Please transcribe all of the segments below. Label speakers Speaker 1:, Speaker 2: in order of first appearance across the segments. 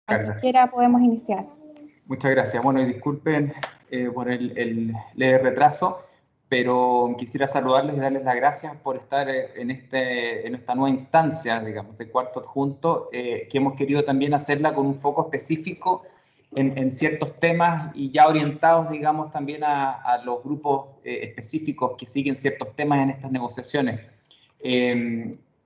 Speaker 1: Carla.
Speaker 2: Cuando quiera podemos iniciar.
Speaker 1: Muchas gracias. Bueno, y disculpen por el leve retraso, pero quisiera saludarles y darles las gracias por estar en esta nueva instancia, digamos, de Cuarto Adjunto, que hemos querido también hacerla con un foco específico en ciertos temas y ya orientados, digamos, también a los grupos específicos que siguen ciertos temas en estas negociaciones.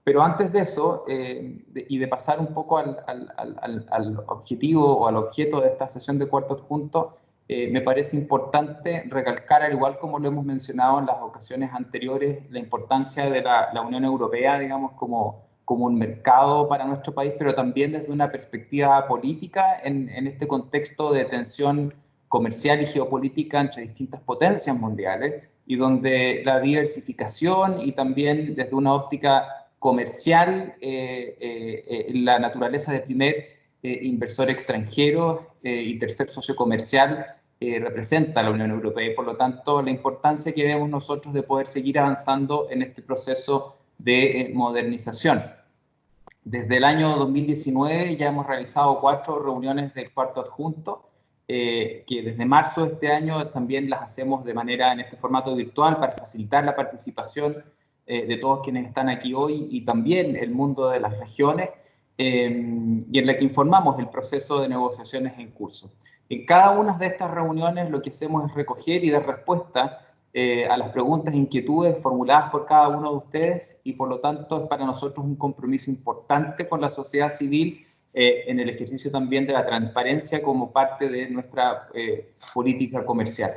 Speaker 1: Pero antes de eso, y de pasar un poco al objetivo o al objeto de esta sesión de Cuarto Adjunto, me parece importante recalcar, al igual como lo hemos mencionado en las ocasiones anteriores, la importancia de la Unión Europea, digamos, como un mercado para nuestro país, pero también desde una perspectiva política en este contexto de tensión comercial y geopolítica entre distintas potencias mundiales, y donde la diversificación y también desde una óptica comercial, la naturaleza de primer inversor extranjero y tercer socio comercial representa a la Unión Europea, y por lo tanto la importancia que vemos nosotros de poder seguir avanzando en este proceso de modernización. Desde el año 2019 ya hemos realizado 4 reuniones del Cuarto Adjunto, que desde marzo de este año también las hacemos de manera en este formato virtual para facilitar la participación de todos quienes están aquí hoy y también el mundo de las regiones, y en la que informamos el proceso de negociaciones en curso. En cada una de estas reuniones lo que hacemos es recoger y dar respuesta a las preguntas e inquietudes formuladas por cada uno de ustedes, y por lo tanto es para nosotros un compromiso importante con la sociedad civil en el ejercicio también de la transparencia como parte de nuestra política comercial.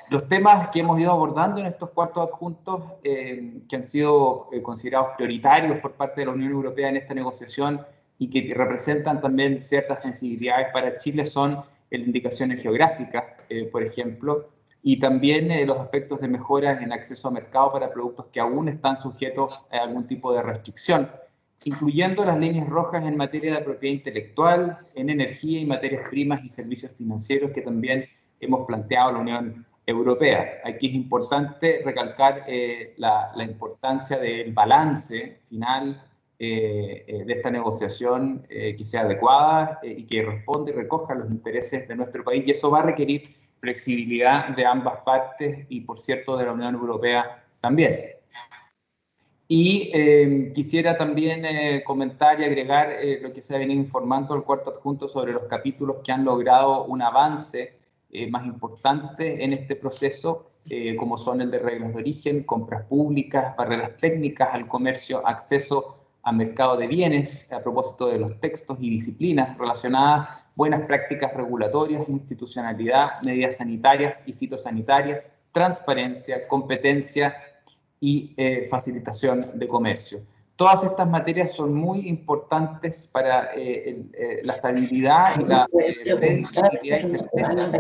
Speaker 1: Los temas que hemos ido abordando en estos cuartos adjuntos, que han sido considerados prioritarios por parte de la Unión Europea en esta negociación y que representan también ciertas sensibilidades para Chile, son indicaciones geográficas, por ejemplo, y también los aspectos de mejoras en acceso a mercado para productos que aún están sujetos a algún tipo de restricción, incluyendo las líneas rojas en materia de propiedad intelectual, en energía y materias primas y servicios financieros que también hemos planteado a la Unión Europea. Aquí es importante recalcar la importancia del balance final de esta negociación que sea adecuada y que responda y recoja los intereses de nuestro país, y eso va a requerir flexibilidad de ambas partes y, por cierto, de la Unión Europea también. Y quisiera también comentar y agregar lo que se ha venido informando el Cuarto Adjunto sobre los capítulos que han logrado un avance más importante en este proceso, como son el de reglas de origen, compras públicas, barreras técnicas al comercio, acceso a mercado de bienes, a propósito de los textos y disciplinas relacionadas, buenas prácticas regulatorias, institucionalidad, medidas sanitarias y fitosanitarias, transparencia, competencia y facilitación de comercio. Todas estas materias son muy importantes para la estabilidad y la predictibilidad y certeza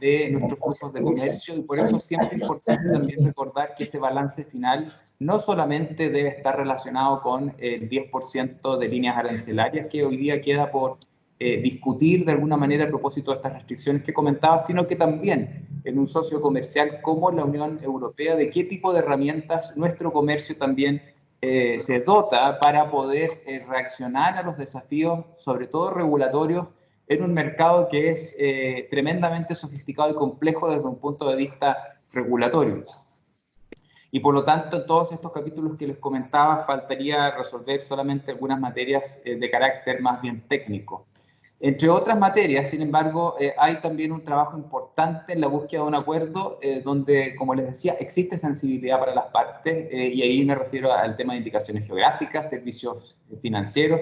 Speaker 1: de nuestros flujos de comercio, y por eso es siempre importante también recordar que ese balance final no solamente debe estar relacionado con el 10% de líneas arancelarias que hoy día queda por discutir de alguna manera a propósito de estas restricciones que comentaba, sino que también en un socio comercial como la Unión Europea, de qué tipo de herramientas nuestro comercio también se dota para poder reaccionar a los desafíos, sobre todo regulatorios, en un mercado que es tremendamente sofisticado y complejo desde un punto de vista regulatorio. Y por lo tanto, en todos estos capítulos que les comentaba, faltaría resolver solamente algunas materias de carácter más bien técnico. Entre otras materias, sin embargo, hay también un trabajo importante en la búsqueda de un acuerdo donde, como les decía, existe sensibilidad para las partes, y ahí me refiero al tema de indicaciones geográficas, servicios financieros,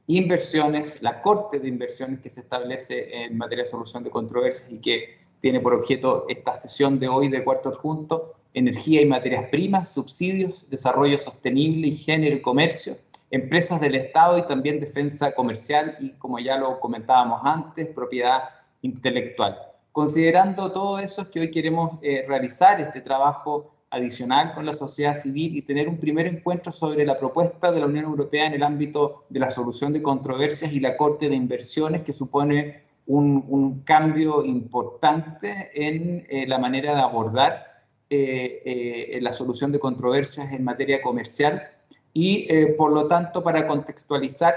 Speaker 1: inversiones, la corte de inversiones que se establece en materia de solución de controversias y que tiene por objeto esta sesión de hoy de Cuarto Adjunto, energía y materias primas, subsidios, desarrollo sostenible y género y comercio, empresas del Estado y también defensa comercial y, como ya lo comentábamos antes, propiedad intelectual. Considerando todo eso es que hoy queremos realizar este trabajo adicional con la sociedad civil y tener un primer encuentro sobre la propuesta de la Unión Europea en el ámbito de la solución de controversias y la Corte de Inversiones, que supone un cambio importante en la manera de abordar la solución de controversias en materia comercial. Y por lo tanto, para contextualizar,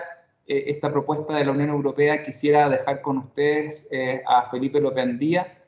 Speaker 1: esta propuesta de la Unión Europea, quisiera dejar con ustedes a Felipe López Andía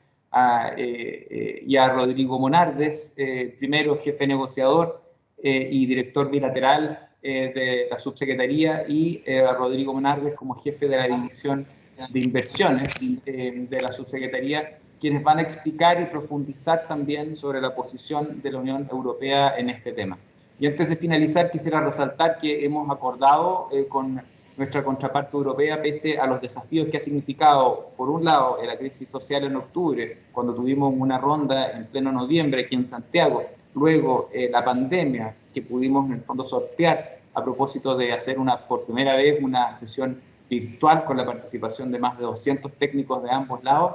Speaker 1: y a Rodrigo Monardes, primero jefe negociador y director bilateral de la subsecretaría, y a Rodrigo Monardes como jefe de la división de inversiones de la subsecretaría, quienes van a explicar y profundizar también sobre la posición de la Unión Europea en este tema. Y antes de finalizar, quisiera resaltar que hemos acordado con nuestra contraparte europea, pese a los desafíos que ha significado, por un lado, la crisis social en octubre, cuando tuvimos una ronda en pleno noviembre aquí en Santiago, luego la pandemia que pudimos en el fondo sortear a propósito de hacer por primera vez una sesión virtual con la participación de más de 200 técnicos de ambos lados,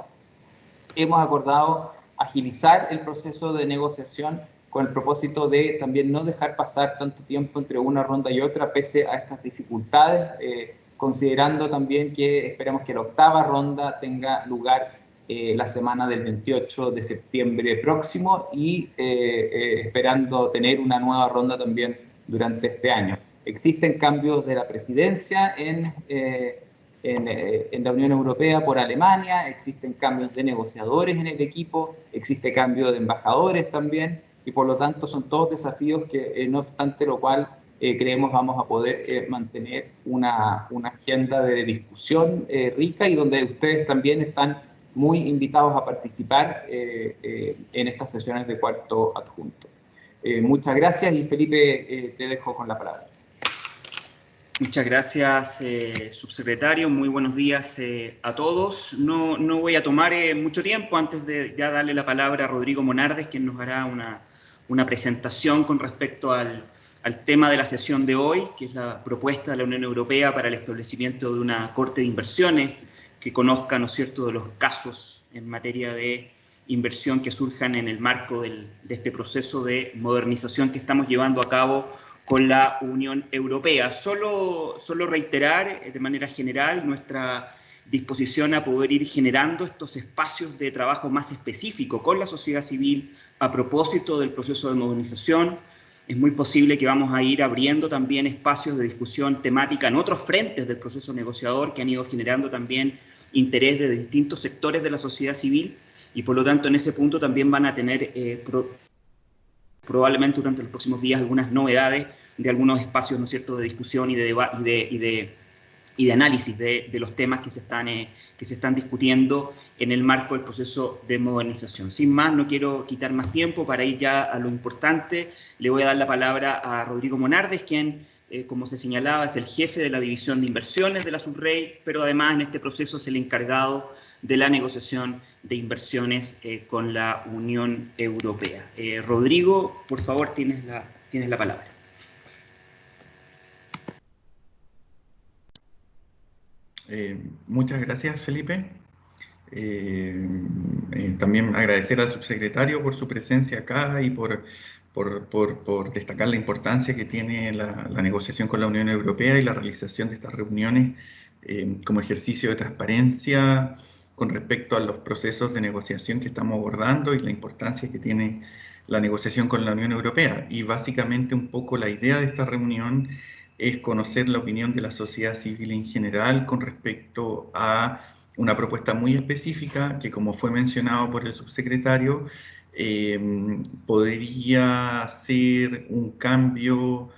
Speaker 1: hemos acordado agilizar el proceso de negociación con el propósito de también no dejar pasar tanto tiempo entre una ronda y otra, pese a estas dificultades, considerando también que esperamos que la octava ronda tenga lugar la semana del 28 de septiembre próximo y esperando tener una nueva ronda también durante este año. Existen cambios de la presidencia en la Unión Europea por Alemania, existen cambios de negociadores en el equipo, existe cambio de embajadores también, y por lo tanto son todos desafíos que, no obstante lo cual, creemos vamos a poder mantener una agenda de discusión rica, y donde ustedes también están muy invitados a participar en estas sesiones de cuarto adjunto. Muchas gracias, y Felipe, te dejo con la palabra.
Speaker 2: Muchas gracias, subsecretario. Muy buenos días a todos. No voy a tomar mucho tiempo antes de ya darle la palabra a Rodrigo Monardes, quien nos hará una presentación con respecto al tema de la sesión de hoy, que es la propuesta de la Unión Europea para el establecimiento de una Corte de Inversiones que conozca, ¿no es cierto?, de los casos en materia de inversión que surjan en el marco de este proceso de modernización que estamos llevando a cabo con la Unión Europea. Solo reiterar de manera general nuestra disposición a poder ir generando estos espacios de trabajo más específicos con la sociedad civil a propósito del proceso de modernización. Es muy posible que vamos a ir abriendo también espacios de discusión temática en otros frentes del proceso negociador que han ido generando también interés de distintos sectores de la sociedad civil, y por lo tanto en ese punto también van a tener probablemente durante los próximos días algunas novedades de algunos espacios, ¿no es cierto?, de discusión y de análisis de los temas que se están discutiendo en el marco del proceso de modernización. Sin más, no quiero quitar más tiempo para ir ya a lo importante. Le voy a dar la palabra a Rodrigo Monardes, quien, como se señalaba, es el jefe de la división de inversiones de la SUBREI, pero además en este proceso es el encargado de la negociación de inversiones con la Unión Europea. Rodrigo, por favor, tienes la palabra.
Speaker 3: Muchas gracias, Felipe. También agradecer al subsecretario por su presencia acá y por destacar la importancia que tiene la negociación con la Unión Europea y la realización de estas reuniones como ejercicio de transparencia con respecto a los procesos de negociación que estamos abordando y la importancia que tiene la negociación con la Unión Europea. Y básicamente un poco la idea de esta reunión es conocer la opinión de la sociedad civil en general con respecto a una propuesta muy específica que, como fue mencionado por el subsecretario, podría ser un cambio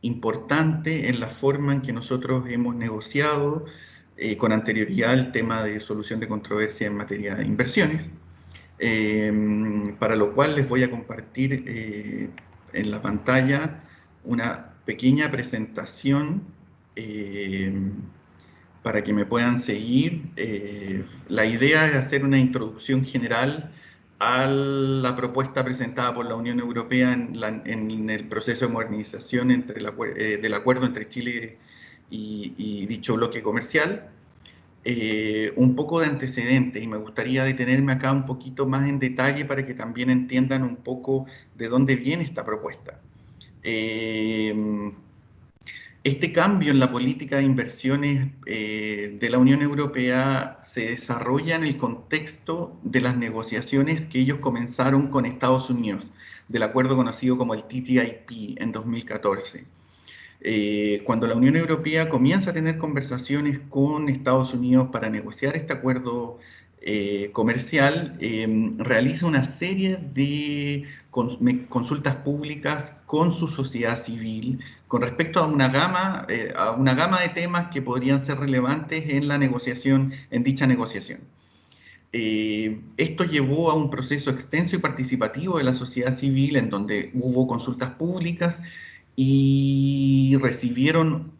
Speaker 3: importante en la forma en que nosotros hemos negociado con anterioridad el tema de solución de controversia en materia de inversiones, para lo cual les voy a compartir en la pantalla una pequeña presentación para que me puedan seguir. La idea es hacer una introducción general a la propuesta presentada por la Unión Europea en el proceso de modernización del acuerdo entre Chile y dicho bloque comercial. Un poco de antecedentes, y me gustaría detenerme acá un poquito más en detalle para que también entiendan un poco de dónde viene esta propuesta. Este cambio en la política de inversiones de la Unión Europea se desarrolla en el contexto de las negociaciones que ellos comenzaron con Estados Unidos, del acuerdo conocido como el TTIP en 2014. Cuando la Unión Europea comienza a tener conversaciones con Estados Unidos para negociar este acuerdo comercial, realiza una serie de consultas públicas con su sociedad civil con respecto a una gama de temas que podrían ser relevantes en la negociación, en dicha negociación. Esto llevó a un proceso extenso y participativo de la sociedad civil en donde hubo consultas públicas y recibieron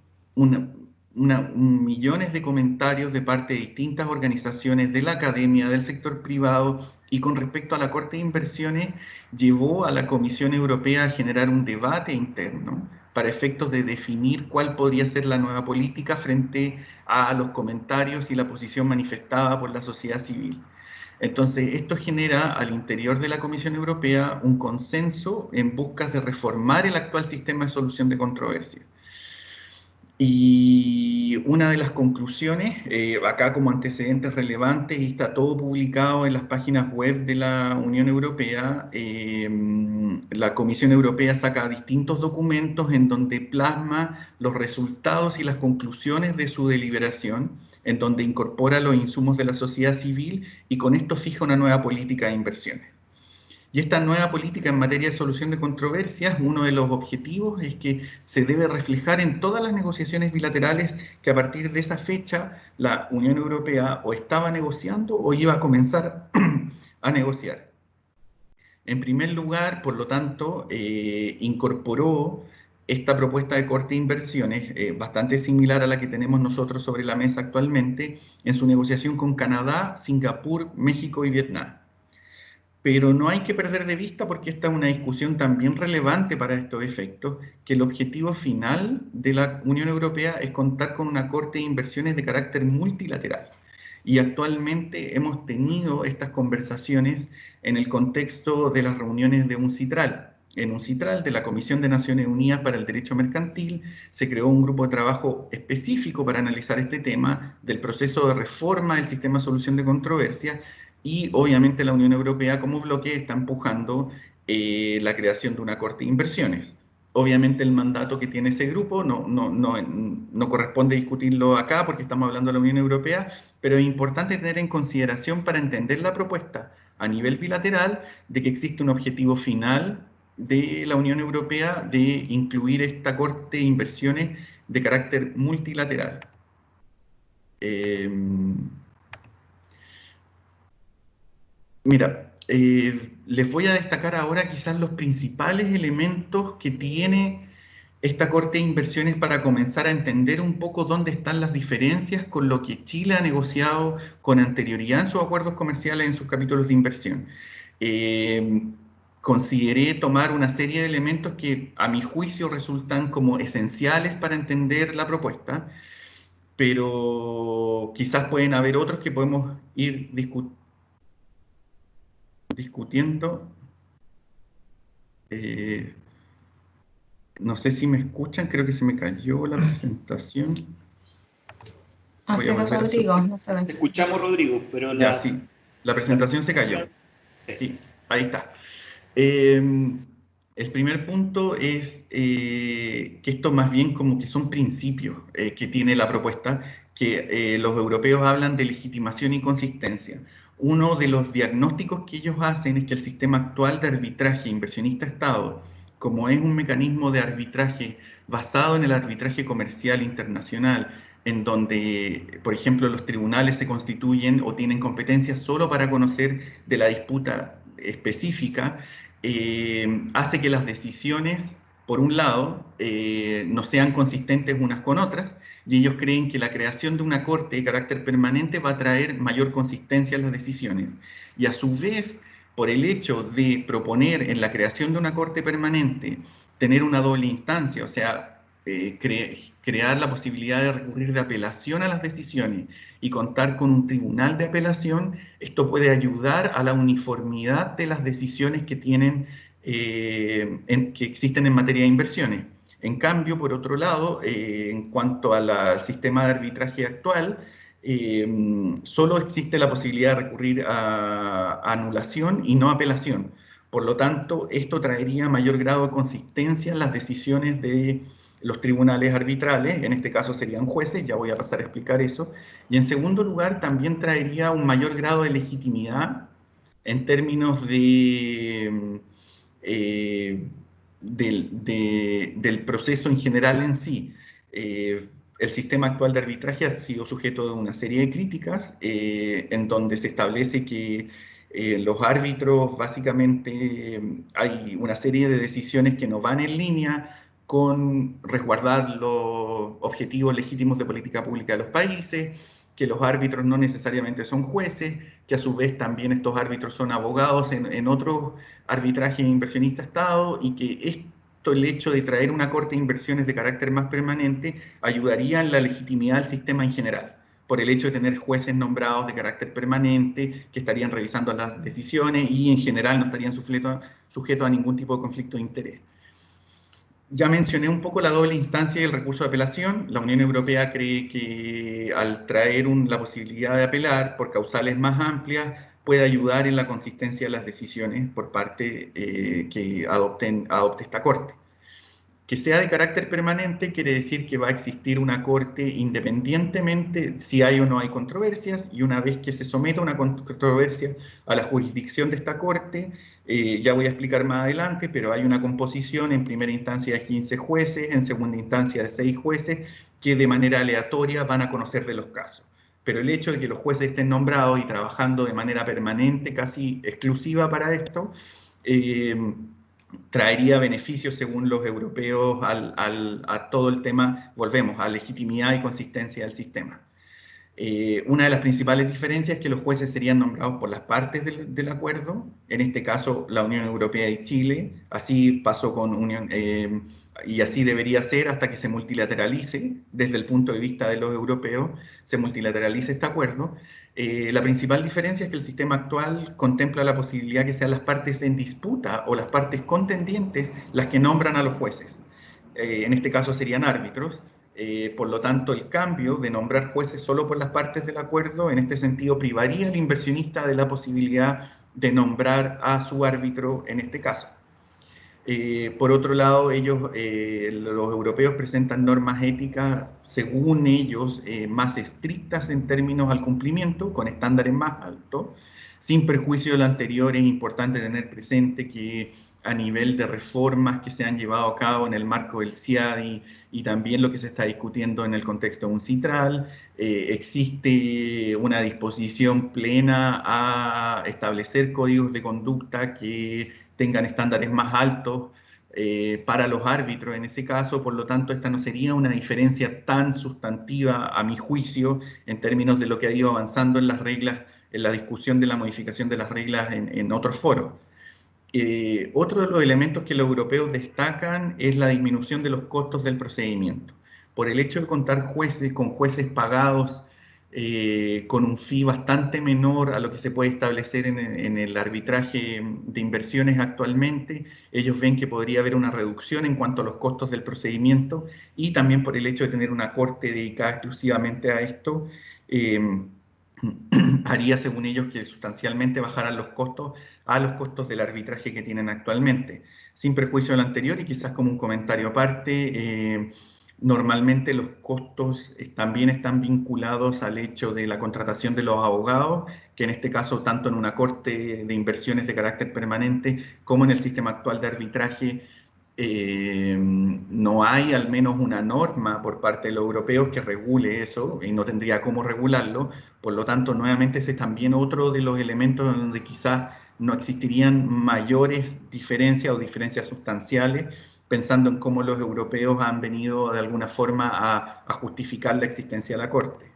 Speaker 3: millones de comentarios de parte de distintas organizaciones de la academia, del sector privado, y con respecto a la Corte de Inversiones llevó a la Comisión Europea a generar un debate interno para efectos de definir cuál podría ser la nueva política frente a los comentarios y la posición manifestada por la sociedad civil. Entonces, esto genera al interior de la Comisión Europea un consenso en busca de reformar el actual sistema de solución de controversias. Y una de las conclusiones, acá como antecedentes relevantes, y está todo publicado en las páginas web de la Unión Europea, la Comisión Europea saca distintos documentos en donde plasma los resultados y las conclusiones de su deliberación, en donde incorpora los insumos de la sociedad civil y con esto fija una nueva política de inversiones. Y esta nueva política en materia de solución de controversias, uno de los objetivos es que se debe reflejar en todas las negociaciones bilaterales que a partir de esa fecha la Unión Europea o estaba negociando o iba a comenzar a negociar. En primer lugar, por lo tanto, incorporó esta propuesta de Corte de Inversiones, bastante similar a la que tenemos nosotros sobre la mesa actualmente, en su negociación con Canadá, Singapur, México y Vietnam. Pero no hay que perder de vista, porque esta es una discusión también relevante para estos efectos, que el objetivo final de la Unión Europea es contar con una Corte de Inversiones de carácter multilateral. Y actualmente hemos tenido estas conversaciones en el contexto de las reuniones de UNCITRAL. En UNCITRAL, de la Comisión de Naciones Unidas para el Derecho Mercantil, se creó un grupo de trabajo específico para analizar este tema del proceso de reforma del sistema de solución de controversias. Y obviamente la Unión Europea como bloque está empujando la creación de una Corte de Inversiones. Obviamente el mandato que tiene ese grupo no corresponde discutirlo acá porque estamos hablando de la Unión Europea, pero es importante tener en consideración para entender la propuesta a nivel bilateral de que existe un objetivo final de la Unión Europea de incluir esta Corte de Inversiones de carácter multilateral. Mira, les voy a destacar ahora quizás los principales elementos que tiene esta Corte de Inversiones para comenzar a entender un poco dónde están las diferencias con lo que Chile ha negociado con anterioridad en sus acuerdos comerciales, en sus capítulos de inversión. Consideré tomar una serie de elementos que a mi juicio resultan como esenciales para entender la propuesta, pero quizás pueden haber otros que podemos ir discutiendo. No sé si me escuchan, creo que se me cayó la presentación.
Speaker 2: Rodrigo, no se ve. Te escuchamos, Rodrigo, pero
Speaker 3: ya, sí, la presentación se cayó. Sí, ahí está. El primer punto es que esto más bien como que son principios que tiene la propuesta, que los europeos hablan de legitimación y consistencia. Uno de los diagnósticos que ellos hacen es que el sistema actual de arbitraje inversionista-Estado, como es un mecanismo de arbitraje basado en el arbitraje comercial internacional, en donde, por ejemplo, los tribunales se constituyen o tienen competencias solo para conocer de la disputa específica, hace que las decisiones, por un lado, no sean consistentes unas con otras, y ellos creen que la creación de una corte de carácter permanente va a traer mayor consistencia en las decisiones. Y a su vez, por el hecho de proponer en la creación de una corte permanente tener una doble instancia, o sea, crear la posibilidad de recurrir de apelación a las decisiones y contar con un tribunal de apelación, esto puede ayudar a la uniformidad de las decisiones que tienen, que existen en materia de inversiones. En cambio, por otro lado, en cuanto al sistema de arbitraje actual, solo existe la posibilidad de recurrir a anulación y no apelación. Por lo tanto, esto traería mayor grado de consistencia en las decisiones de los tribunales arbitrales, en este caso serían jueces, ya voy a pasar a explicar eso. Y en segundo lugar, también traería un mayor grado de legitimidad en términos del proceso en general en sí. El sistema actual de arbitraje ha sido sujeto de una serie de críticas en donde se establece que los árbitros, básicamente, hay una serie de decisiones que no van en línea con resguardar los objetivos legítimos de política pública de los países, que los árbitros no necesariamente son jueces, que a su vez también estos árbitros son abogados en otros arbitrajes inversionista-Estado, y que esto, el hecho de traer una corte de inversiones de carácter más permanente, ayudaría en la legitimidad del sistema en general, por el hecho de tener jueces nombrados de carácter permanente, que estarían revisando las decisiones y en general no estarían sujetos a ningún tipo de conflicto de interés. Ya mencioné un poco la doble instancia y el recurso de apelación. La Unión Europea cree que al traer la posibilidad de apelar por causales más amplias puede ayudar en la consistencia de las decisiones por parte que adopte esta Corte. Que sea de carácter permanente quiere decir que va a existir una corte independientemente si hay o no hay controversias, y una vez que se someta una controversia a la jurisdicción de esta corte, ya voy a explicar más adelante, pero hay una composición en primera instancia de 15 jueces, en segunda instancia de 6 jueces, que de manera aleatoria van a conocer de los casos. Pero el hecho de que los jueces estén nombrados y trabajando de manera permanente, casi exclusiva para esto, traería beneficios, según los europeos, a todo el tema, volvemos, a legitimidad y consistencia del sistema. Una de las principales diferencias es que los jueces serían nombrados por las partes del acuerdo, en este caso la Unión Europea y Chile. Así pasó con y así debería ser hasta que se multilateralice, desde el punto de vista de los europeos, se multilateralice este acuerdo. La principal diferencia es que el sistema actual contempla la posibilidad que sean las partes en disputa o las partes contendientes las que nombran a los jueces. En este caso serían árbitros. Por lo tanto, el cambio de nombrar jueces solo por las partes del acuerdo, en este sentido, privaría al inversionista de la posibilidad de nombrar a su árbitro en este caso. Por otro lado, los europeos presentan normas éticas, según ellos, más estrictas en términos al cumplimiento, con estándares más altos. Sin perjuicio de lo anterior, es importante tener presente que a nivel de reformas que se han llevado a cabo en el marco del CIADI y también lo que se está discutiendo en el contexto de UNCITRAL, existe una disposición plena a establecer códigos de conducta que tengan estándares más altos para los árbitros en ese caso. Por lo tanto, esta no sería una diferencia tan sustantiva, a mi juicio, en términos de lo que ha ido avanzando en las reglas, en la discusión de la modificación de las reglas en otros foros. Otro de los elementos que los europeos destacan es la disminución de los costos del procedimiento. Por el hecho de contar con jueces pagados con un fee bastante menor a lo que se puede establecer en el arbitraje de inversiones actualmente, ellos ven que podría haber una reducción en cuanto a los costos del procedimiento, y también por el hecho de tener una corte dedicada exclusivamente a esto, haría, según ellos, que sustancialmente bajaran los costos a los costos del arbitraje que tienen actualmente. Sin perjuicio de lo anterior, y quizás como un comentario aparte, normalmente los costos también están vinculados al hecho de la contratación de los abogados, que en este caso, tanto en una corte de inversiones de carácter permanente como en el sistema actual de arbitraje, no hay al menos una norma por parte de los europeos que regule eso, y no tendría cómo regularlo. Por lo tanto, nuevamente ese es también otro de los elementos donde quizás no existirían mayores diferencias o diferencias sustanciales, pensando en cómo los europeos han venido de alguna forma a justificar la existencia de la Corte.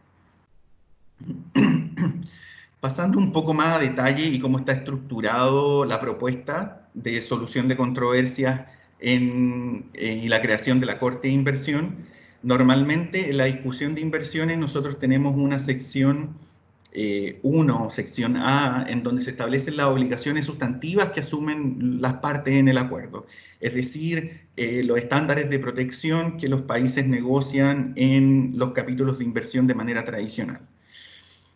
Speaker 3: Pasando un poco más a detalle y cómo está estructurado la propuesta de solución de controversias y la creación de la Corte de Inversión. Normalmente en la discusión de inversiones nosotros tenemos una sección 1, sección A, en donde se establecen las obligaciones sustantivas que asumen las partes en el acuerdo, es decir, los estándares de protección que los países negocian en los capítulos de inversión de manera tradicional.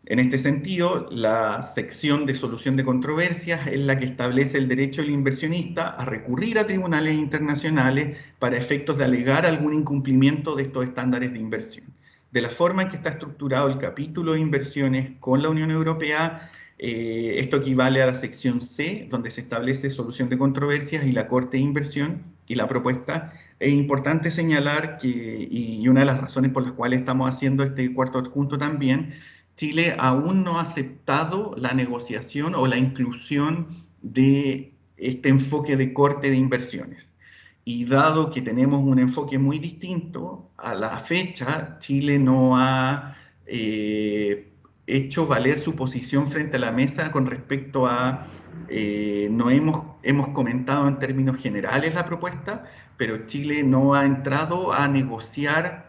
Speaker 3: En este sentido, la sección de solución de controversias es la que establece el derecho del inversionista a recurrir a tribunales internacionales para efectos de alegar algún incumplimiento de estos estándares de inversión. De la forma en que está estructurado el capítulo de inversiones con la Unión Europea, esto equivale a la sección C, donde se establece solución de controversias y la Corte de Inversión y la propuesta. Es importante señalar que, y una de las razones por las cuales estamos haciendo este cuarto adjunto también, Chile aún no ha aceptado la negociación o la inclusión de este enfoque de corte de inversiones. Y dado que tenemos un enfoque muy distinto, a la fecha Chile no ha hecho valer su posición frente a la mesa con respecto a, no hemos comentado en términos generales la propuesta, pero Chile no ha entrado a negociar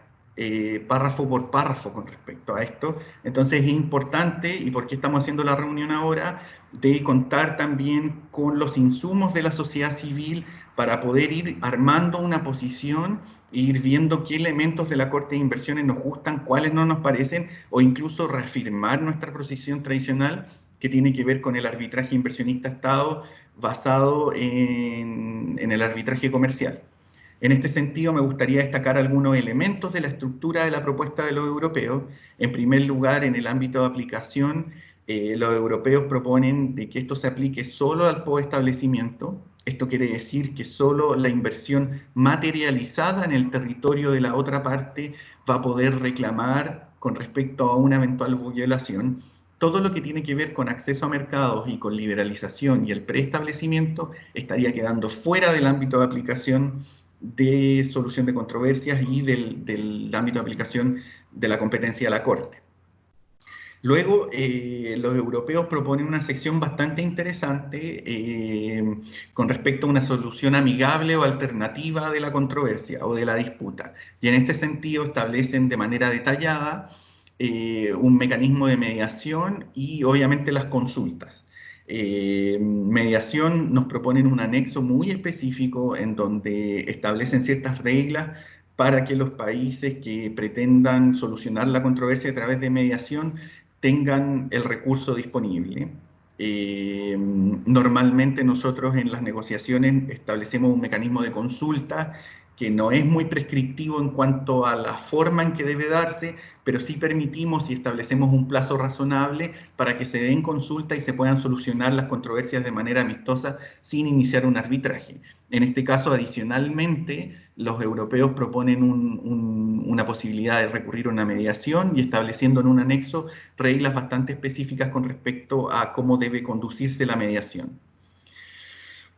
Speaker 3: párrafo por párrafo con respecto a esto. Entonces es importante, y por qué estamos haciendo la reunión ahora, de contar también con los insumos de la sociedad civil para poder ir armando una posición e ir viendo qué elementos de la Corte de Inversiones nos gustan, cuáles no nos parecen, o incluso reafirmar nuestra posición tradicional que tiene que ver con el arbitraje inversionista-Estado basado en el arbitraje comercial. En este sentido, me gustaría destacar algunos elementos de la estructura de la propuesta de los europeos. En primer lugar, en el ámbito de aplicación, los europeos proponen de que esto se aplique solo al posestablecimiento. Esto quiere decir que solo la inversión materializada en el territorio de la otra parte va a poder reclamar con respecto a una eventual violación. Todo lo que tiene que ver con acceso a mercados y con liberalización y el preestablecimiento estaría quedando fuera del ámbito de aplicación de solución de controversias y del ámbito de aplicación de la competencia de la Corte. Luego, los europeos proponen una sección bastante interesante con respecto a una solución amigable o alternativa de la controversia o de la disputa. Y en este sentido establecen de manera detallada un mecanismo de mediación y obviamente las consultas. Mediación nos proponen un anexo muy específico en donde establecen ciertas reglas para que los países que pretendan solucionar la controversia a través de mediación tengan el recurso disponible. Normalmente nosotros en las negociaciones establecemos un mecanismo de consulta que no es muy prescriptivo en cuanto a la forma en que debe darse, pero sí permitimos y establecemos un plazo razonable para que se den consulta y se puedan solucionar las controversias de manera amistosa sin iniciar un arbitraje. En este caso, adicionalmente, los europeos proponen una posibilidad de recurrir a una mediación y estableciendo en un anexo reglas bastante específicas con respecto a cómo debe conducirse la mediación.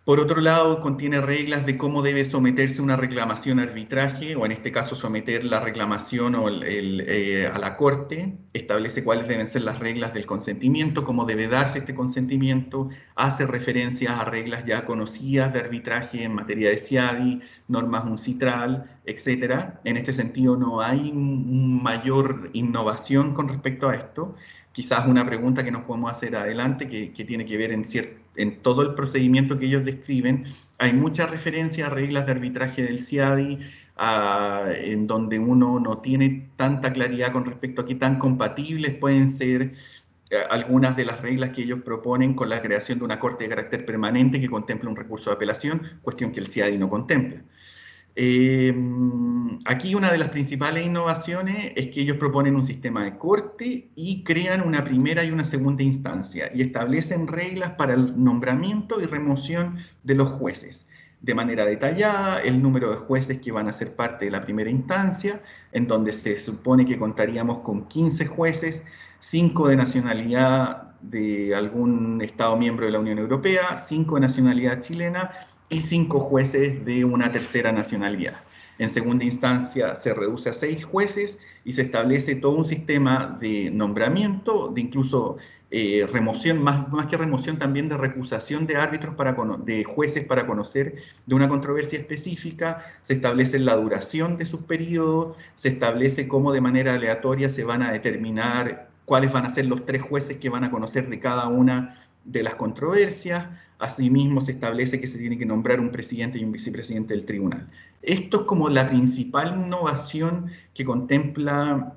Speaker 3: Por otro lado, contiene reglas de cómo debe someterse una reclamación a arbitraje, o en este caso someter la reclamación a la Corte, establece cuáles deben ser las reglas del consentimiento, cómo debe darse este consentimiento, hace referencias a reglas ya conocidas de arbitraje en materia de CIADI, normas UNCITRAL, etc. En este sentido no hay mayor innovación con respecto a esto. Quizás una pregunta que nos podemos hacer adelante, que tiene que ver en todo el procedimiento que ellos describen, hay mucha referencia a reglas de arbitraje del CIADI, en donde uno no tiene tanta claridad con respecto a qué tan compatibles pueden ser algunas de las reglas que ellos proponen con la creación de una corte de carácter permanente que contempla un recurso de apelación, cuestión que el CIADI no contempla. Aquí una de las principales innovaciones es que ellos proponen un sistema de corte y crean una primera y una segunda instancia y establecen reglas para el nombramiento y remoción de los jueces. De manera detallada, el número de jueces que van a ser parte de la primera instancia, en donde se supone que contaríamos con 15 jueces, 5 de nacionalidad de algún Estado miembro de la Unión Europea, 5 de nacionalidad chilena, y 5 jueces de una tercera nacionalidad. En segunda instancia se reduce a 6 jueces y se establece todo un sistema de nombramiento, de incluso remoción, más que remoción también de recusación de árbitros, de jueces para conocer de una controversia específica, se establece la duración de sus periodos, se establece cómo de manera aleatoria se van a determinar cuáles van a ser los 3 jueces que van a conocer de cada una de las controversias. Asimismo, se establece que se tiene que nombrar un presidente y un vicepresidente del tribunal. Esto es como la principal innovación que contempla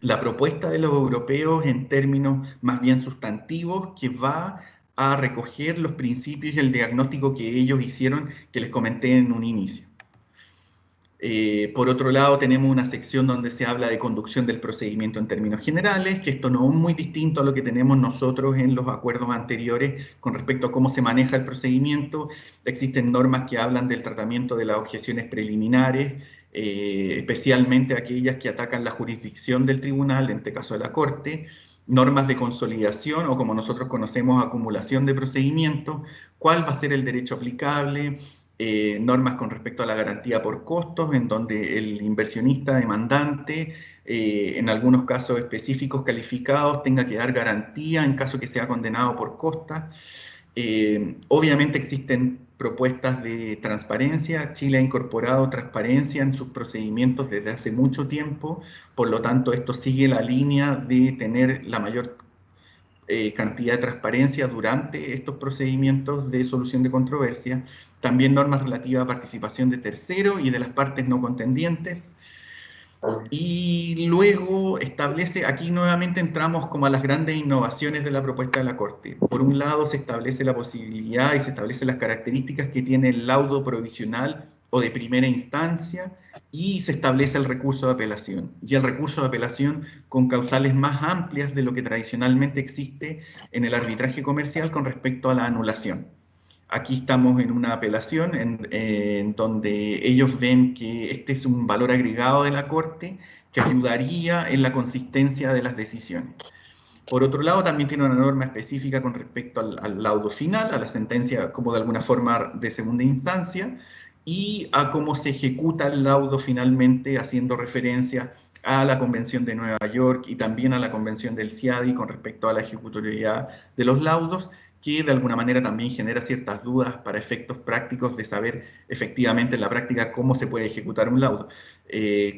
Speaker 3: la propuesta de los europeos en términos más bien sustantivos, que va a recoger los principios y el diagnóstico que ellos hicieron, que les comenté en un inicio. Por otro lado, tenemos una sección donde se habla de conducción del procedimiento en términos generales, que esto no es muy distinto a lo que tenemos nosotros en los acuerdos anteriores con respecto a cómo se maneja el procedimiento. Existen normas que hablan del tratamiento de las objeciones preliminares, especialmente aquellas que atacan la jurisdicción del tribunal, en este caso de la Corte, normas de consolidación o, como nosotros conocemos, acumulación de procedimientos, cuál va a ser el derecho aplicable, normas con respecto a la garantía por costos, en donde el inversionista demandante, en algunos casos específicos calificados, tenga que dar garantía en caso que sea condenado por costas. Obviamente existen propuestas de transparencia. Chile ha incorporado transparencia en sus procedimientos desde hace mucho tiempo, por lo tanto esto sigue la línea de tener la mayor cantidad de transparencia durante estos procedimientos de solución de controversia. También normas relativas a participación de terceros y de las partes no contendientes. Y luego establece, aquí nuevamente entramos como a las grandes innovaciones de la propuesta de la Corte. Por un lado se establece la posibilidad y se establecen las características que tiene el laudo provisional o de primera instancia, y se establece el recurso de apelación. Y el recurso de apelación con causales más amplias de lo que tradicionalmente existe en el arbitraje comercial con respecto a la anulación. Aquí estamos en una apelación en donde ellos ven que este es un valor agregado de la Corte que ayudaría en la consistencia de las decisiones. Por otro lado, también tiene una norma específica con respecto al laudo final, a la sentencia como de alguna forma de segunda instancia, y a cómo se ejecuta el laudo finalmente, haciendo referencia a la Convención de Nueva York y también a la Convención del CIADI con respecto a la ejecutoriedad de los laudos, que de alguna manera también genera ciertas dudas para efectos prácticos de saber efectivamente en la práctica cómo se puede ejecutar un laudo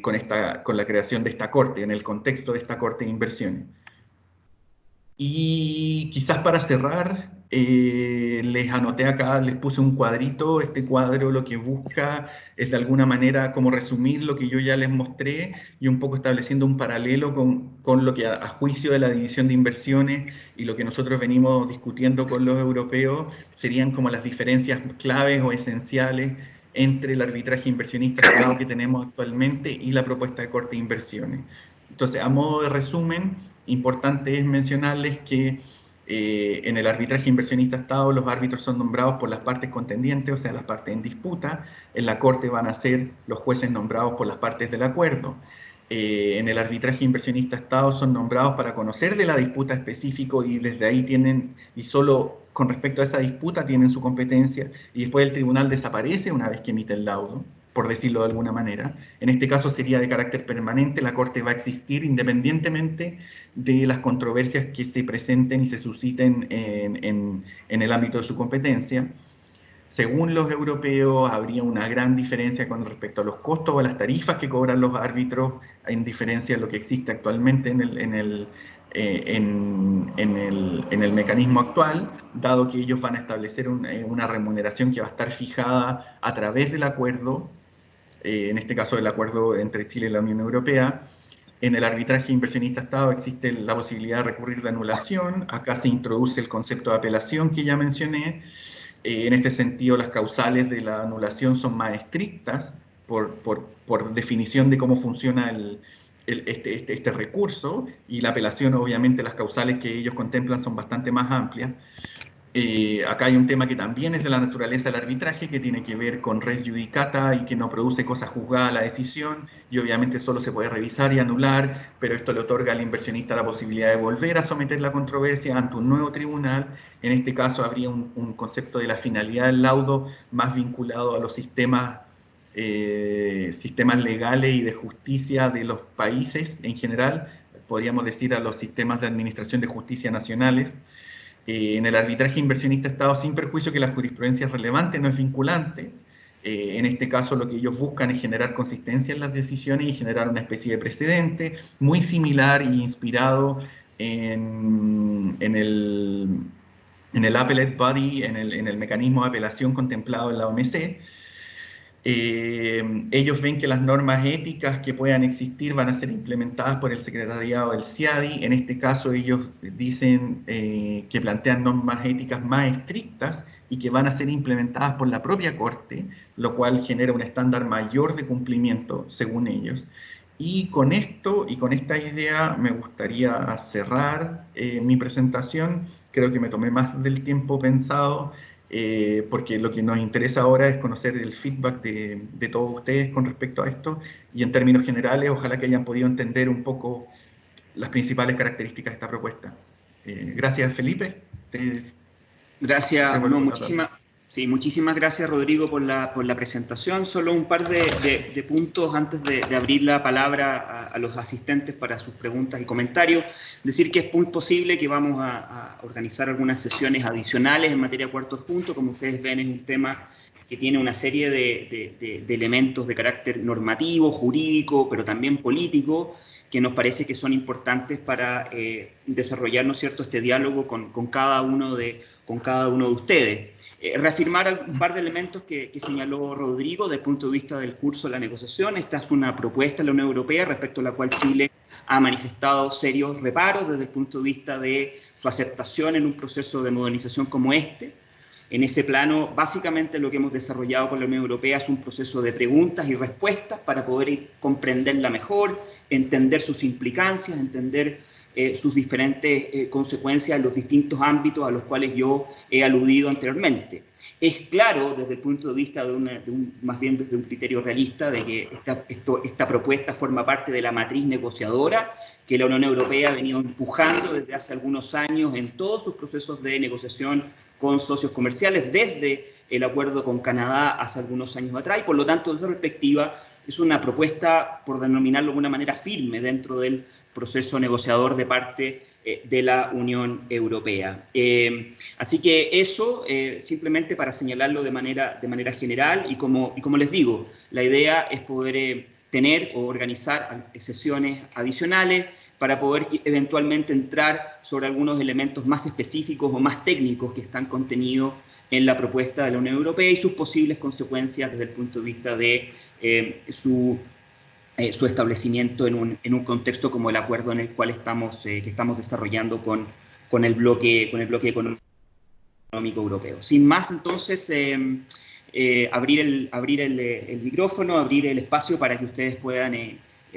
Speaker 3: con la creación de esta corte, en el contexto de esta corte de inversiones. Y quizás para cerrar, les anoté acá, les puse un cuadrito. Este cuadro lo que busca es de alguna manera como resumir lo que yo ya les mostré y un poco estableciendo un paralelo con lo que a juicio de la división de inversiones y lo que nosotros venimos discutiendo con los europeos serían como las diferencias claves o esenciales entre el arbitraje inversionista que tenemos actualmente y la propuesta de corte de inversiones. Entonces, a modo de resumen, importante es mencionarles que en el arbitraje inversionista-Estado los árbitros son nombrados por las partes contendientes, o sea, las partes en disputa. En la Corte van a ser los jueces nombrados por las partes del acuerdo. En el arbitraje inversionista-Estado son nombrados para conocer de la disputa específico y desde ahí tienen, y solo con respecto a esa disputa tienen su competencia, y después el tribunal desaparece una vez que emite el laudo, por decirlo de alguna manera. En este caso sería de carácter permanente, la Corte va a existir independientemente de las controversias que se presenten y se susciten en el ámbito de su competencia. Según los europeos, habría una gran diferencia con respecto a los costos o a las tarifas que cobran los árbitros, en diferencia de lo que existe actualmente en el mecanismo actual, dado que ellos van a establecer una remuneración que va a estar fijada a través del acuerdo, en este caso el acuerdo entre Chile y la Unión Europea. En el arbitraje inversionista-Estado existe la posibilidad de recurrir de anulación. Acá se introduce el concepto de apelación que ya mencioné. En este sentido, las causales de la anulación son más estrictas por definición de cómo funciona este recurso, y la apelación, obviamente, las causales que ellos contemplan son bastante más amplias. Acá hay un tema que también es de la naturaleza del arbitraje, que tiene que ver con res judicata y que no produce cosa juzgada a la decisión, y obviamente solo se puede revisar y anular, pero esto le otorga al inversionista la posibilidad de volver a someter la controversia ante un nuevo tribunal. En este caso habría un concepto de la finalidad del laudo más vinculado a los sistemas legales y de justicia de los países en general, podríamos decir a los sistemas de administración de justicia nacionales. En el arbitraje inversionista-Estado, sin perjuicio que la jurisprudencia es relevante, no es vinculante. En este caso lo que ellos buscan es generar consistencia en las decisiones y generar una especie de precedente muy similar e inspirado en el Appellate Body, en el mecanismo de apelación contemplado en la OMC. Ellos ven que las normas éticas que puedan existir van a ser implementadas por el secretariado del CIADI. En este caso ellos dicen que plantean normas éticas más estrictas y que van a ser implementadas por la propia Corte, lo cual genera un estándar mayor de cumplimiento según ellos. Y con esto y con esta idea me gustaría cerrar mi presentación. Creo que me tomé más del tiempo pensado. Porque lo que nos interesa ahora es conocer el feedback de todos ustedes con respecto a esto y en términos generales ojalá que hayan podido entender un poco las principales características de esta propuesta. Gracias Felipe.
Speaker 2: Gracias, no, muchísimas gracias Rodrigo por la presentación. Solo un par de puntos antes de abrir la palabra a los asistentes para sus preguntas y comentarios. Decir que es muy posible que vamos a organizar algunas sesiones adicionales en materia de cuarto adjunto. Como ustedes ven, es un tema que tiene una serie de elementos de carácter normativo, jurídico, pero también político, que nos parece que son importantes para desarrollar, ¿no es cierto?, este diálogo con cada uno de ustedes. Reafirmar un par de elementos que señaló Rodrigo desde el punto de vista del curso de la negociación. Esta es una propuesta de la Unión Europea respecto a la cual Chile ha manifestado serios reparos desde el punto de vista de su aceptación en un proceso de modernización como este. En ese plano, básicamente lo que hemos desarrollado con la Unión Europea es un proceso de preguntas y respuestas para poder comprenderla mejor, entender sus implicancias, entender sus diferentes consecuencias en los distintos ámbitos a los cuales yo he aludido anteriormente. Es claro, desde el punto de vista más bien desde un criterio realista, de que esta propuesta forma parte de la matriz negociadora que la Unión Europea ha venido empujando desde hace algunos años en todos sus procesos de negociación con socios comerciales, desde el acuerdo con Canadá hace algunos años atrás, y por lo tanto, desde esa perspectiva, es una propuesta, por denominarlo de alguna manera, firme dentro del proceso negociador de parte de la Unión Europea. Así que eso, simplemente para señalarlo de manera general, y como les digo, la idea es poder tener o organizar sesiones adicionales para poder eventualmente entrar sobre algunos elementos más específicos o más técnicos que están contenidos en la propuesta de la Unión Europea y sus posibles consecuencias desde el punto de vista de su establecimiento en un contexto como el acuerdo en el cual estamos desarrollando con el bloque económico europeo. Sin más, entonces, abrir el micrófono, abrir el espacio para que ustedes puedan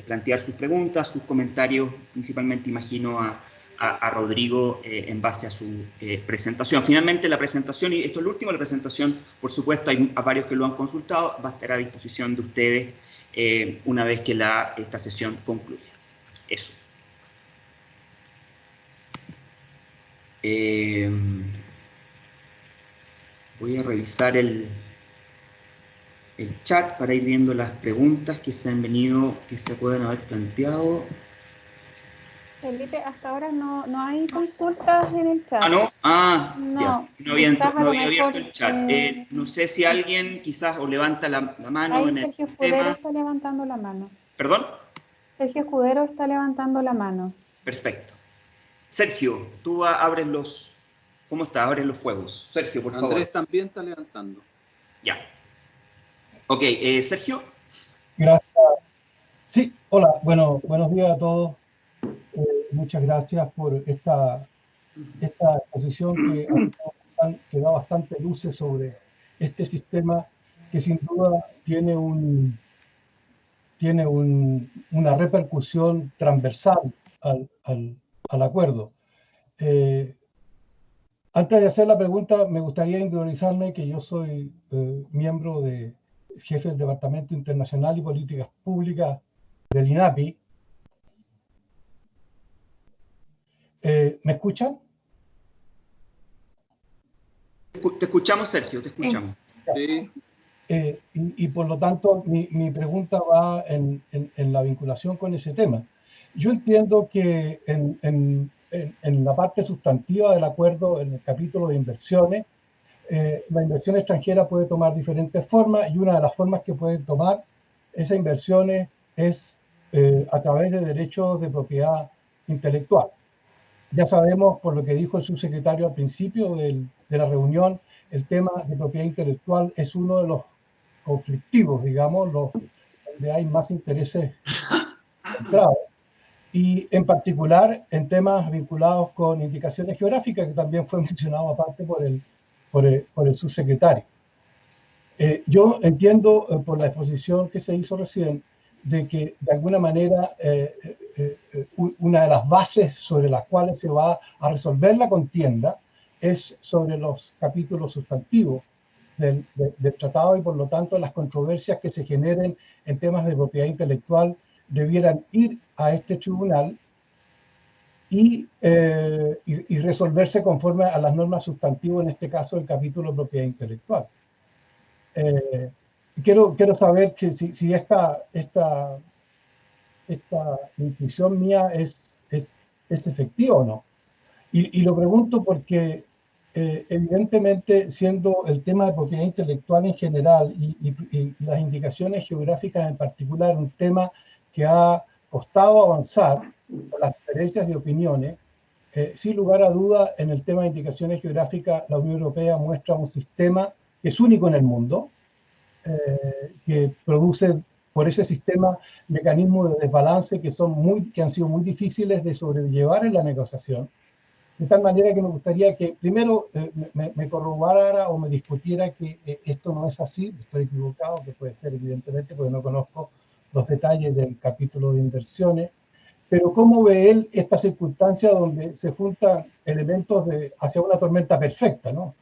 Speaker 2: plantear sus preguntas, sus comentarios, principalmente imagino a Rodrigo en base a su presentación. Finalmente, la presentación, y esto es lo último, la presentación, por supuesto, hay varios que lo han consultado, va a estar a disposición de ustedes una vez que esta sesión concluya. Eso. Voy a revisar el chat para ir viendo las preguntas que se pueden haber planteado.
Speaker 4: Felipe, hasta ahora no hay consultas en el chat.
Speaker 2: ¿Ah, no?
Speaker 4: No,
Speaker 2: no había abierto el chat. No sé si alguien quizás o levanta la mano
Speaker 4: ahí
Speaker 2: en el
Speaker 4: Sergio Escudero está levantando la mano.
Speaker 2: ¿Perdón?
Speaker 4: Sergio Escudero está levantando la mano.
Speaker 2: Perfecto. Sergio, tú abres los... ¿Cómo está? Abres los fuegos. Sergio, por favor.
Speaker 5: Andrés también está levantando.
Speaker 2: Ya. Ok, Sergio.
Speaker 6: Gracias. Sí, hola, buenos días a todos. Muchas gracias por esta exposición que da bastante luces sobre este sistema que sin duda tiene una repercusión transversal al acuerdo. Antes de hacer la pregunta, me gustaría interiorizarme que yo soy miembro jefe del Departamento Internacional y Políticas Públicas del INAPI. ¿Me escuchan?
Speaker 2: Te escuchamos, Sergio, te escuchamos.
Speaker 5: Sí.
Speaker 6: Y por lo tanto, mi pregunta va en la vinculación con ese tema. Yo entiendo que en la parte sustantiva del acuerdo, en el capítulo de inversiones, la inversión extranjera puede tomar diferentes formas y una de las formas que pueden tomar esas inversiones es a través de derechos de propiedad intelectual. Ya sabemos, por lo que dijo el subsecretario al principio de la reunión, el tema de propiedad intelectual es uno de los conflictivos, digamos, donde hay más intereses encontrados. Y en particular en temas vinculados con indicaciones geográficas, que también fue mencionado aparte por el subsecretario. Yo entiendo por la exposición que se hizo recién de que de alguna manera una de las bases sobre las cuales se va a resolver la contienda es sobre los capítulos sustantivos del tratado, y por lo tanto las controversias que se generen en temas de propiedad intelectual debieran ir a este tribunal y resolverse conforme a las normas sustantivas, en este caso el capítulo de propiedad intelectual. Quiero saber que si esta intuición mía es efectiva o no. Y lo pregunto porque evidentemente, siendo el tema de propiedad intelectual en general y las indicaciones geográficas en particular un tema que ha costado avanzar por las diferencias de opiniones, sin lugar a duda, en el tema de indicaciones geográficas, la Unión Europea muestra un sistema que es único en el mundo, que produce por ese sistema mecanismos de desbalance que han sido muy difíciles de sobrellevar en la negociación. De tal manera que me gustaría que primero me corroborara o me discutiera que esto no es así, estoy equivocado, que puede ser evidentemente porque no conozco los detalles del capítulo de inversiones, pero ¿cómo ve él esta circunstancia donde se juntan elementos hacia una tormenta perfecta, ¿no?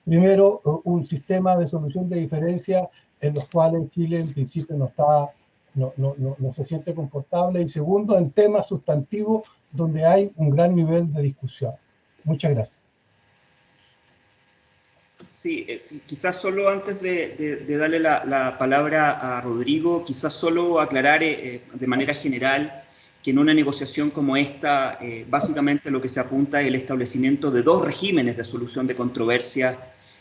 Speaker 6: Primero, un sistema de solución de diferencias en los cuales Chile en principio no se siente confortable, y segundo, en temas sustantivos donde hay un gran nivel de discusión. Muchas gracias.
Speaker 2: Sí, quizás solo antes de darle la palabra a Rodrigo, quizás solo aclarar de manera general que en una negociación como esta, básicamente lo que se apunta es el establecimiento de dos regímenes de solución de controversia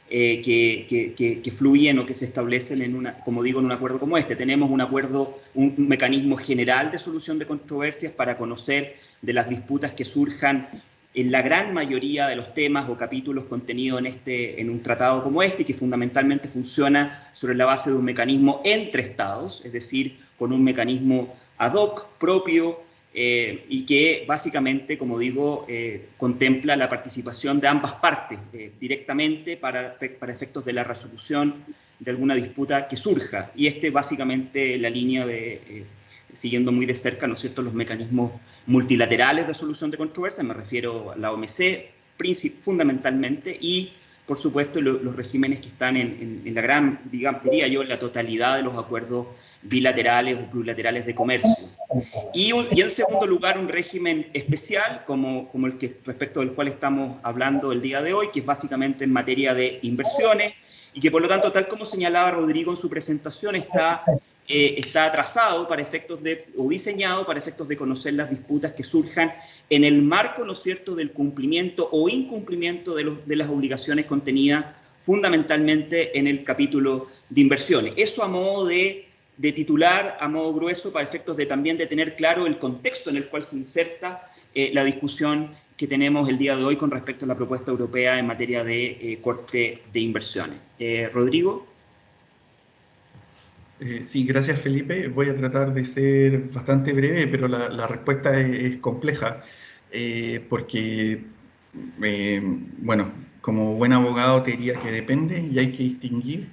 Speaker 2: que fluyen o que se establecen como digo, en un acuerdo como este. Tenemos un mecanismo general de solución de controversias para conocer de las disputas que surjan en la gran mayoría de los temas o capítulos contenidos en un tratado como este, que fundamentalmente funciona sobre la base de un mecanismo entre estados, es decir, con un mecanismo ad hoc propio, y que básicamente, como digo, contempla la participación de ambas partes directamente para efectos de la resolución de alguna disputa que surja. Y básicamente la línea siguiendo muy de cerca, ¿no es cierto?, los mecanismos multilaterales de solución de controversias, me refiero a la OMC fundamentalmente, y por supuesto los regímenes que están en la gran, diría yo, en la totalidad de los acuerdos bilaterales o plurilaterales de comercio. Y en segundo lugar, un régimen especial como el que respecto del cual estamos hablando el día de hoy, que es básicamente en materia de inversiones, y que por lo tanto, tal como señalaba Rodrigo en su presentación, está trazado para efectos o diseñado para efectos de conocer las disputas que surjan en el marco, ¿no es cierto?, del cumplimiento o incumplimiento de las obligaciones contenidas fundamentalmente en el capítulo de inversiones. Eso a modo de titular, a modo grueso, para efectos también de tener claro el contexto en el cual se inserta la discusión que tenemos el día de hoy con respecto a la propuesta europea en materia de corte de inversiones. Rodrigo.
Speaker 3: Sí, gracias Felipe. Voy a tratar de ser bastante breve, pero la respuesta es compleja, porque, bueno, como buen abogado te diría que depende y hay que distinguir,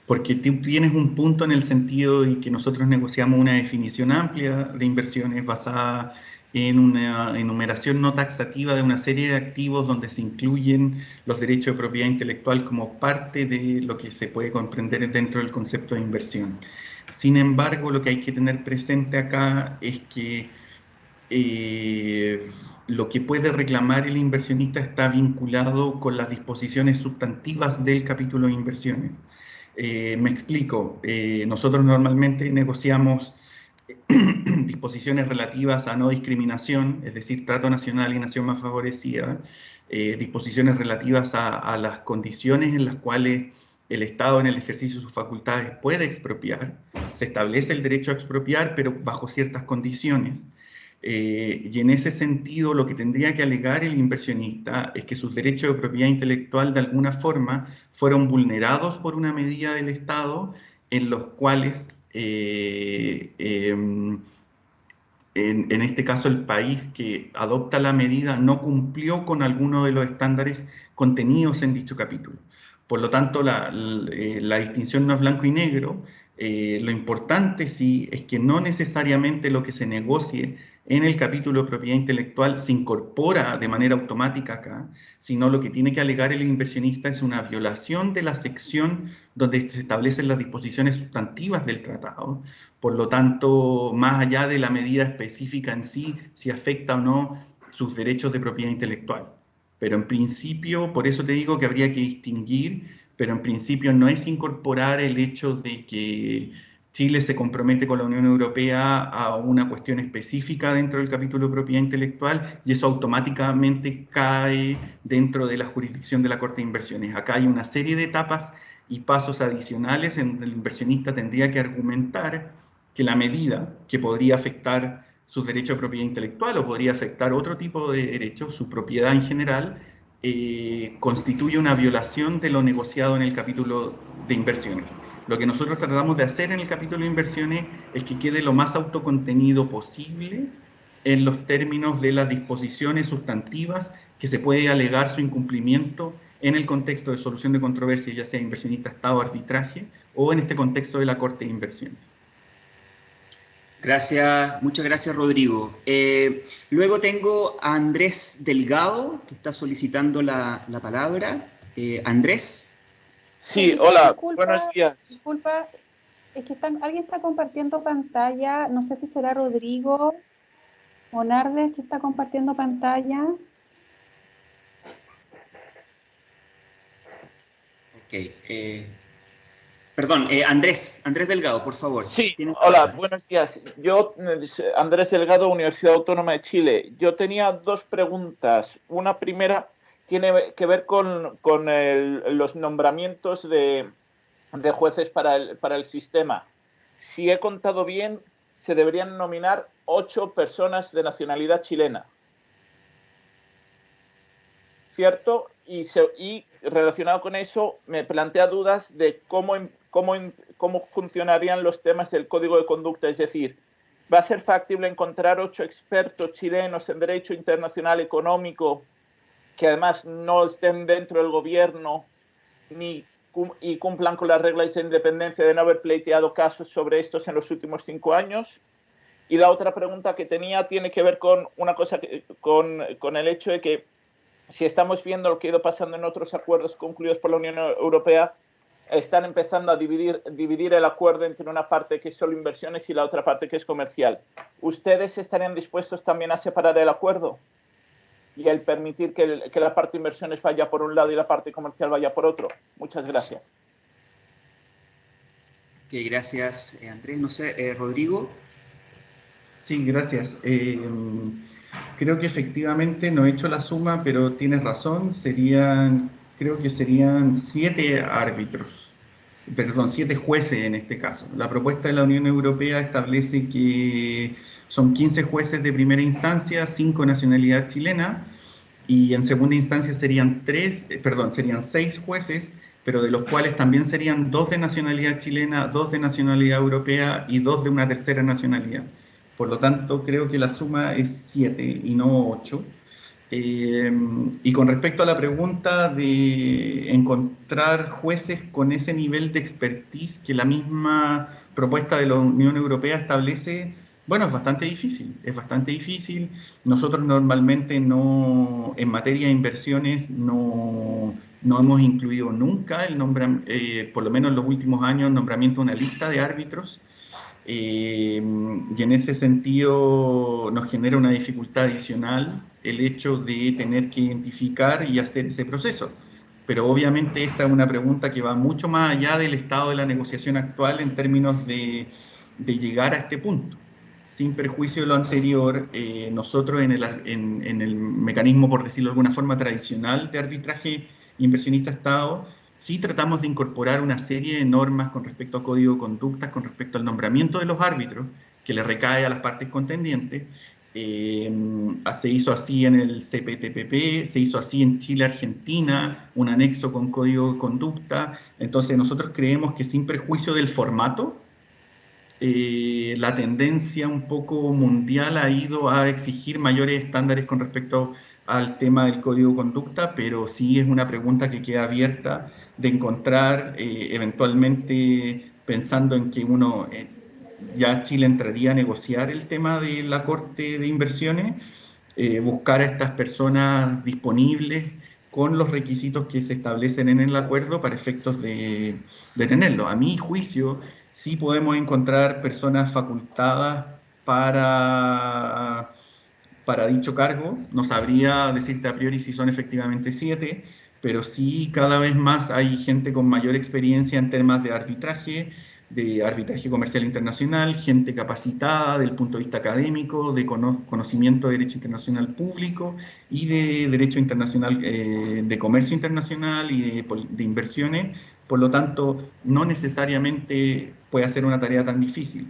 Speaker 3: porque tú tienes un punto en el sentido de que nosotros negociamos una definición amplia de inversiones basada en una enumeración no taxativa de una serie de activos donde se incluyen los derechos de propiedad intelectual como parte de lo que se puede comprender dentro del concepto de inversión. Sin embargo, lo que hay que tener presente acá es que lo que puede reclamar el inversionista está vinculado con las disposiciones sustantivas del capítulo de inversiones. Me explico. Nosotros normalmente negociamos disposiciones relativas a no discriminación, es decir, trato nacional y nación más favorecida, disposiciones relativas a las condiciones en las cuales el Estado en el ejercicio de sus facultades puede expropiar. Se establece el derecho a expropiar, pero bajo ciertas condiciones. Y en ese sentido, lo que tendría que alegar el inversionista es que sus derechos de propiedad intelectual de alguna forma fueron vulnerados por una medida del Estado en los cuales, en este caso, el país que adopta la medida no cumplió con alguno de los estándares contenidos en dicho capítulo. Por lo tanto, la distinción no es blanco y negro. Lo importante sí es que no necesariamente lo que se negocie en el capítulo de propiedad intelectual se incorpora de manera automática acá, sino lo que tiene que alegar el inversionista es una violación de la sección donde se establecen las disposiciones sustantivas del tratado. Por lo tanto, más allá de la medida específica en sí, si afecta o no sus derechos de propiedad intelectual. Pero en principio, por eso te digo que habría que distinguir, pero en principio no es incorporar el hecho de que Chile se compromete con la Unión Europea a una cuestión específica dentro del capítulo de propiedad intelectual y eso automáticamente cae dentro de la jurisdicción de la Corte de Inversiones. Acá hay una serie de etapas y pasos adicionales en donde el inversionista tendría que argumentar que la medida que podría afectar sus derechos de propiedad intelectual o podría afectar otro tipo de derechos, su propiedad en general, constituye una violación de lo negociado en el capítulo de inversiones. Lo que nosotros tratamos de hacer en el capítulo de inversiones es que quede lo más autocontenido posible en los términos de las disposiciones sustantivas que se puede alegar su incumplimiento en el contexto de solución de controversias, ya sea inversionista, Estado, arbitraje, o en este contexto de la Corte de Inversiones.
Speaker 2: Gracias, muchas gracias, Rodrigo. Luego tengo a Andrés Delgado, que está solicitando la palabra. Andrés.
Speaker 5: Sí, hola,
Speaker 4: disculpa,
Speaker 5: buenos días.
Speaker 4: Disculpa, es que alguien está compartiendo pantalla, no sé si será Rodrigo Monardes que está compartiendo pantalla.
Speaker 2: Ok, perdón, Andrés Delgado, por favor.
Speaker 5: Sí, hola, buenos días. Yo, Andrés Delgado, Universidad Autónoma de Chile. Yo tenía dos preguntas. Una primera tiene que ver con los nombramientos de jueces para el sistema. Si he contado bien, se deberían nominar 8 personas de nacionalidad chilena. ¿Cierto? Y relacionado con eso, me plantea dudas de cómo funcionarían los temas del Código de Conducta. Es decir, ¿va a ser factible encontrar 8 expertos chilenos en Derecho Internacional Económico que además no estén dentro del gobierno y cumplan con las reglas de independencia de no haber pleiteado casos sobre estos en los últimos 5 años? Y la otra pregunta que tenía tiene que ver con una cosa con el hecho de que si estamos viendo lo que ha ido pasando en otros acuerdos concluidos por la Unión Europea, están empezando a dividir el acuerdo entre una parte que es solo inversiones y la otra parte que es comercial. ¿Ustedes estarían dispuestos también a separar el acuerdo y el permitir que la parte de inversiones vaya por un lado y la parte comercial vaya por otro? Muchas gracias.
Speaker 2: Ok, gracias, Andrés. No sé, Rodrigo.
Speaker 3: Sí, gracias. Creo que efectivamente no he hecho la suma, pero tienes razón, creo que serían 7 árbitros, perdón, 7 jueces en este caso. La propuesta de la Unión Europea establece que son 15 jueces de primera instancia, 5 nacionalidad chilena, y en segunda instancia serían 6 jueces, pero de los cuales también serían 2 de nacionalidad chilena, 2 de nacionalidad europea y 2 de una tercera nacionalidad. Por lo tanto, creo que la suma es 7 y no 8. Y con respecto a la pregunta de encontrar jueces con ese nivel de expertise que la misma propuesta de la Unión Europea establece, bueno, es bastante difícil. Nosotros normalmente en materia de inversiones no hemos incluido nunca por lo menos en los últimos años, el nombramiento de una lista de árbitros. Y en ese sentido nos genera una dificultad adicional el hecho de tener que identificar y hacer ese proceso. Pero obviamente esta es una pregunta que va mucho más allá del estado de la negociación actual en términos de llegar a este punto. Sin perjuicio de lo anterior, nosotros en el mecanismo, por decirlo de alguna forma, tradicional de arbitraje inversionista-Estado, sí tratamos de incorporar una serie de normas con respecto a código de conductas, con respecto al nombramiento de los árbitros, que le recae a las partes contendientes, Se hizo así en el CPTPP, se hizo así en Chile-Argentina, un anexo con código de conducta. Entonces nosotros creemos que sin perjuicio del formato, la tendencia un poco mundial ha ido a exigir mayores estándares con respecto al tema del código de conducta, pero sí es una pregunta que queda abierta de encontrar eventualmente pensando en que ya Chile entraría a negociar el tema de la Corte de Inversiones, buscar a estas personas disponibles con los requisitos que se establecen en el acuerdo para efectos de tenerlo. A mi juicio, sí podemos encontrar personas facultadas para dicho cargo. No sabría decirte a priori si son efectivamente 7, pero sí cada vez más hay gente con mayor experiencia en temas de arbitraje comercial internacional, gente capacitada del punto de vista académico, de conocimiento de derecho internacional público y de derecho internacional, de comercio internacional y de inversiones. Por lo tanto, no necesariamente puede ser una tarea tan difícil.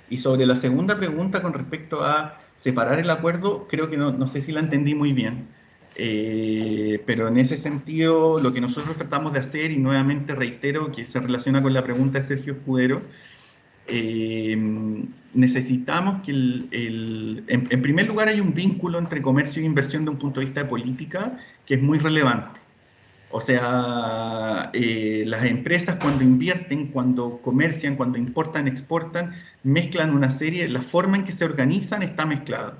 Speaker 3: Y sobre la segunda pregunta con respecto a separar el acuerdo, creo que no sé si la entendí muy bien. Pero en ese sentido, lo que nosotros tratamos de hacer, y nuevamente reitero que se relaciona con la pregunta de Sergio Escudero, necesitamos que en primer lugar hay un vínculo entre comercio e inversión de un punto de vista de política que es muy relevante. O sea, las empresas cuando invierten, cuando comercian, cuando importan, exportan, mezclan una serie, la forma en que se organizan está mezclada.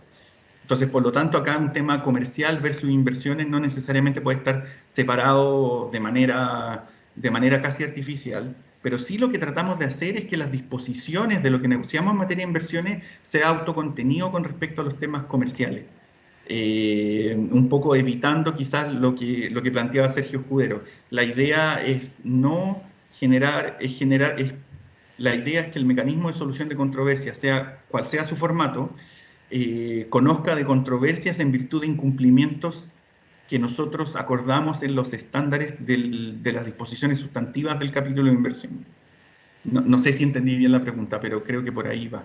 Speaker 3: Entonces, por lo tanto, acá un tema comercial versus inversiones no necesariamente puede estar separado de manera casi artificial, pero sí lo que tratamos de hacer es que las disposiciones de lo que negociamos en materia de inversiones sea autocontenido con respecto a los temas comerciales. Un poco evitando quizás lo que planteaba Sergio Escudero. La idea es no generar, la idea es que el mecanismo de solución de controversias, sea cual sea su formato, conozca de controversias en virtud de incumplimientos que nosotros acordamos en los estándares de las disposiciones sustantivas del capítulo de inversión. No sé si entendí bien la pregunta, pero creo que por ahí va.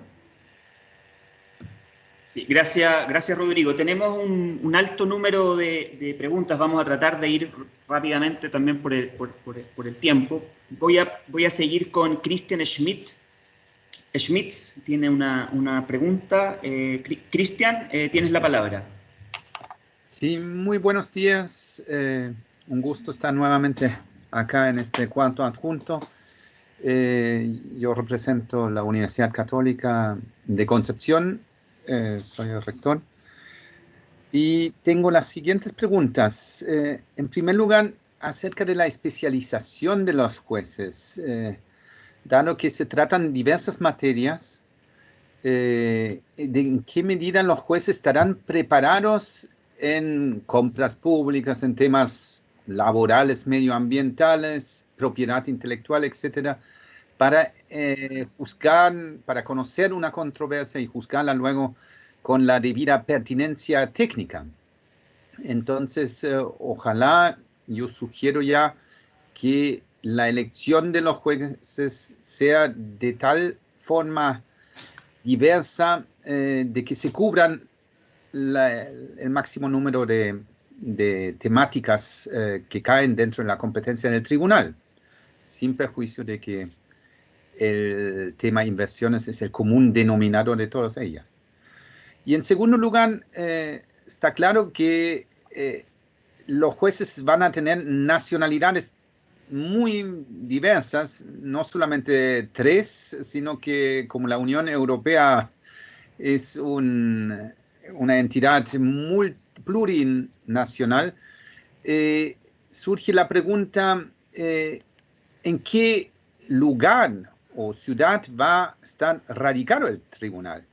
Speaker 2: Sí, gracias Rodrigo. Tenemos un alto número de preguntas. Vamos a tratar de ir rápidamente también por el tiempo. Voy a seguir con Christian Schmitz. Schmitz tiene una pregunta. Christian, tienes la palabra.
Speaker 7: Sí, muy buenos días. Un gusto estar nuevamente acá en este cuarto adjunto. Yo represento la Universidad Católica de Concepción. Soy el rector. Y tengo las siguientes preguntas. En primer lugar, acerca de la especialización de los jueces. Dado que se tratan diversas materias, ¿en qué medida los jueces estarán preparados en compras públicas, en temas laborales, medioambientales, propiedad intelectual, etcétera, para juzgar, para conocer una controversia y juzgarla luego con la debida pertinencia técnica? Entonces, ojalá, yo sugiero ya que la elección de los jueces sea de tal forma diversa de que se cubran el máximo número de temáticas que caen dentro de la competencia del tribunal, sin perjuicio de que el tema inversiones es el común denominador de todas ellas. Y en segundo lugar, está claro que los jueces van a tener nacionalidades muy diversas, no solamente 3, sino que como la Unión Europea es una entidad plurinacional, surge la pregunta, ¿en qué lugar o ciudad va a estar radicado el tribunal?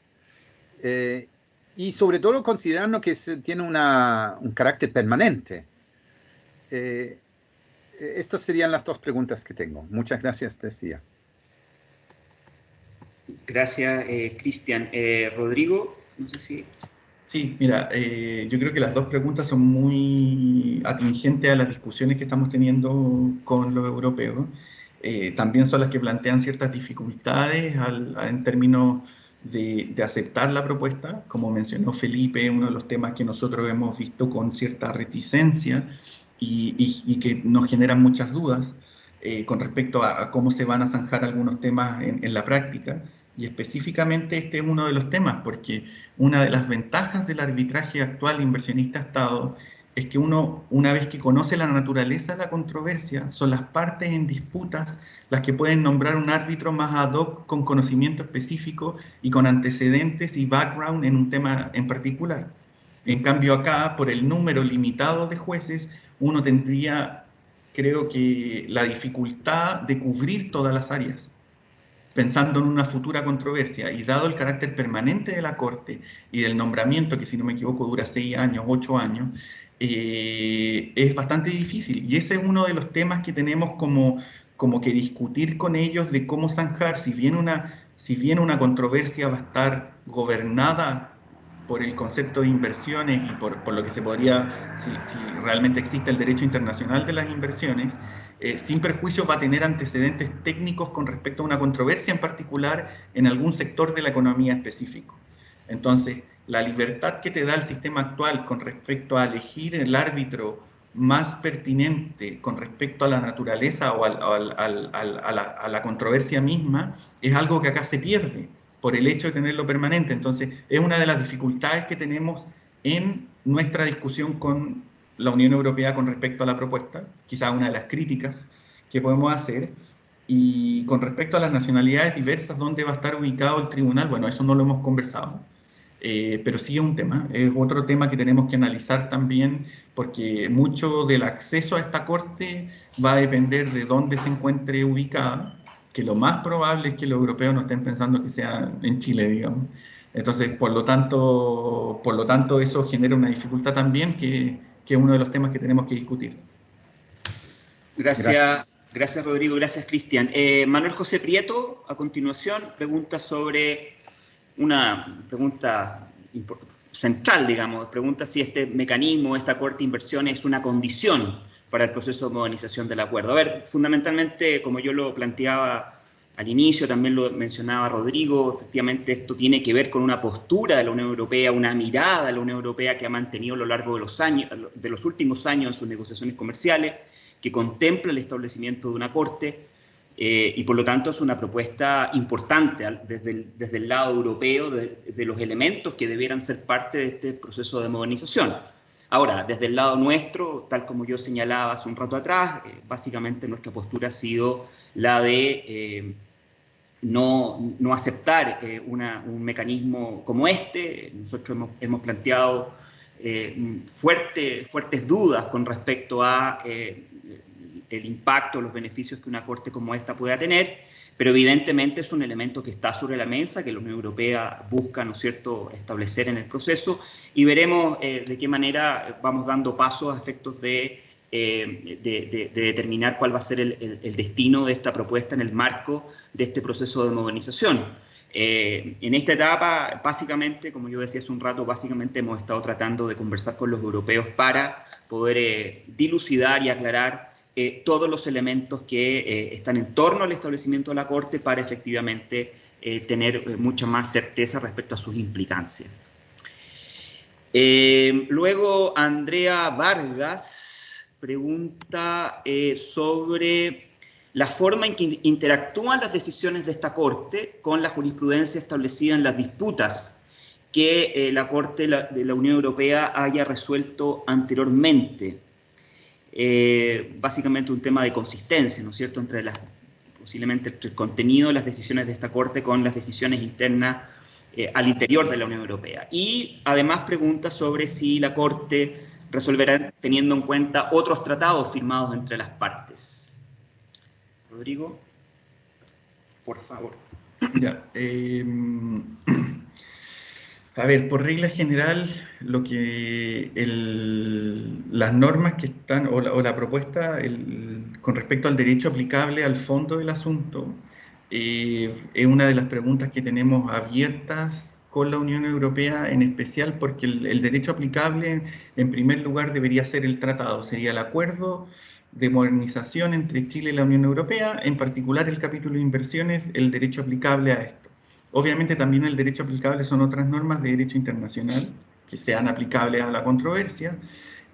Speaker 7: Y sobre todo considerando que tiene un carácter permanente. Estas serían las dos preguntas que tengo. Muchas gracias, Testia.
Speaker 2: Gracias, Cristian. Rodrigo, no sé si...
Speaker 3: Sí, mira, yo creo que las dos preguntas son muy atingentes a las discusiones que estamos teniendo con los europeos. También son las que plantean ciertas dificultades en términos de aceptar la propuesta. Como mencionó Felipe, uno de los temas que nosotros hemos visto con cierta reticencia y que nos generan muchas dudas con respecto a cómo se van a zanjar algunos temas en la práctica. Y específicamente este es uno de los temas, porque una de las ventajas del arbitraje actual inversionista-Estado es que uno, una vez que conoce la naturaleza de la controversia, son las partes en disputas las que pueden nombrar un árbitro más ad hoc con conocimiento específico y con antecedentes y background en un tema en particular. En cambio acá, por el número limitado de jueces, uno tendría, creo que, la dificultad de cubrir todas las áreas, pensando en una futura controversia, y dado el carácter permanente de la Corte y del nombramiento, que si no me equivoco dura 6 años, 8 años, es bastante difícil. Y ese es uno de los temas que tenemos como que discutir con ellos de cómo zanjar, si bien una controversia va a estar gobernada por el concepto de inversiones y por lo que se podría, si realmente existe el derecho internacional de las inversiones, sin perjuicio va a tener antecedentes técnicos con respecto a una controversia en particular en algún sector de la economía específico. Entonces, la libertad que te da el sistema actual con respecto a elegir el árbitro más pertinente con respecto a la naturaleza o a la controversia misma, es algo que acá se pierde por el hecho de tenerlo permanente. Entonces, es una de las dificultades que tenemos en nuestra discusión con la Unión Europea con respecto a la propuesta, quizás una de las críticas que podemos hacer. Y con respecto a las nacionalidades diversas, ¿dónde va a estar ubicado el tribunal? Bueno, eso no lo hemos conversado. Pero sí es un tema, es otro tema que tenemos que analizar también, porque mucho del acceso a esta corte va a depender de dónde se encuentre ubicada, que lo más probable es que los europeos no estén pensando que sea en Chile, digamos. Entonces, por lo tanto eso genera una dificultad también, que es uno de los temas que tenemos que discutir.
Speaker 2: Gracias Rodrigo, gracias Cristian. Manuel José Prieto, a continuación, pregunta sobre una pregunta central, digamos, pregunta si este mecanismo, esta Corte de Inversiones es una condición para el proceso de modernización del acuerdo. A ver, fundamentalmente, como yo lo planteaba al inicio, también lo mencionaba Rodrigo, efectivamente esto tiene que ver con una postura de la Unión Europea, una mirada de la Unión Europea que ha mantenido a lo largo de los años, de los últimos años en sus negociaciones comerciales, que contempla el establecimiento de una Corte, y por lo tanto es una propuesta importante desde el lado europeo de los elementos que debieran ser parte de este proceso de modernización. Ahora, desde el lado nuestro, tal como yo señalaba hace un rato atrás, básicamente nuestra postura ha sido la de no aceptar un mecanismo como este. Nosotros hemos planteado fuertes dudas con respecto a el impacto, los beneficios que una Corte como esta pueda tener, pero evidentemente es un elemento que está sobre la mesa, que la Unión Europea busca, ¿no es cierto?, establecer en el proceso, y veremos de qué manera vamos dando pasos a efectos de determinar cuál va a ser el destino de esta propuesta en el marco de este proceso de modernización. En esta etapa, básicamente, como yo decía hace un rato, básicamente hemos estado tratando de conversar con los europeos para poder dilucidar y aclarar todos los elementos que están en torno al establecimiento de la Corte para efectivamente tener mucha más certeza respecto a sus implicancias. Luego, Andrea Vargas pregunta sobre la forma en que interactúan las decisiones de esta Corte con la jurisprudencia establecida en las disputas que la Corte de la Unión Europea haya resuelto anteriormente. Básicamente un tema de consistencia, ¿no es cierto?, posiblemente entre el contenido de las decisiones de esta Corte con las decisiones internas al interior de la Unión Europea. Y además pregunta sobre si la Corte resolverá teniendo en cuenta otros tratados firmados entre las partes. Rodrigo, por favor.
Speaker 3: Ya, a ver, por regla general, las normas que están, o la propuesta con respecto al derecho aplicable al fondo del asunto, es una de las preguntas que tenemos abiertas con la Unión Europea, en especial porque el derecho aplicable, en primer lugar, debería ser el tratado, sería el acuerdo de modernización entre Chile y la Unión Europea, en particular el capítulo de inversiones, el derecho aplicable a esto. Obviamente también el derecho aplicable son otras normas de derecho internacional que sean aplicables a la controversia,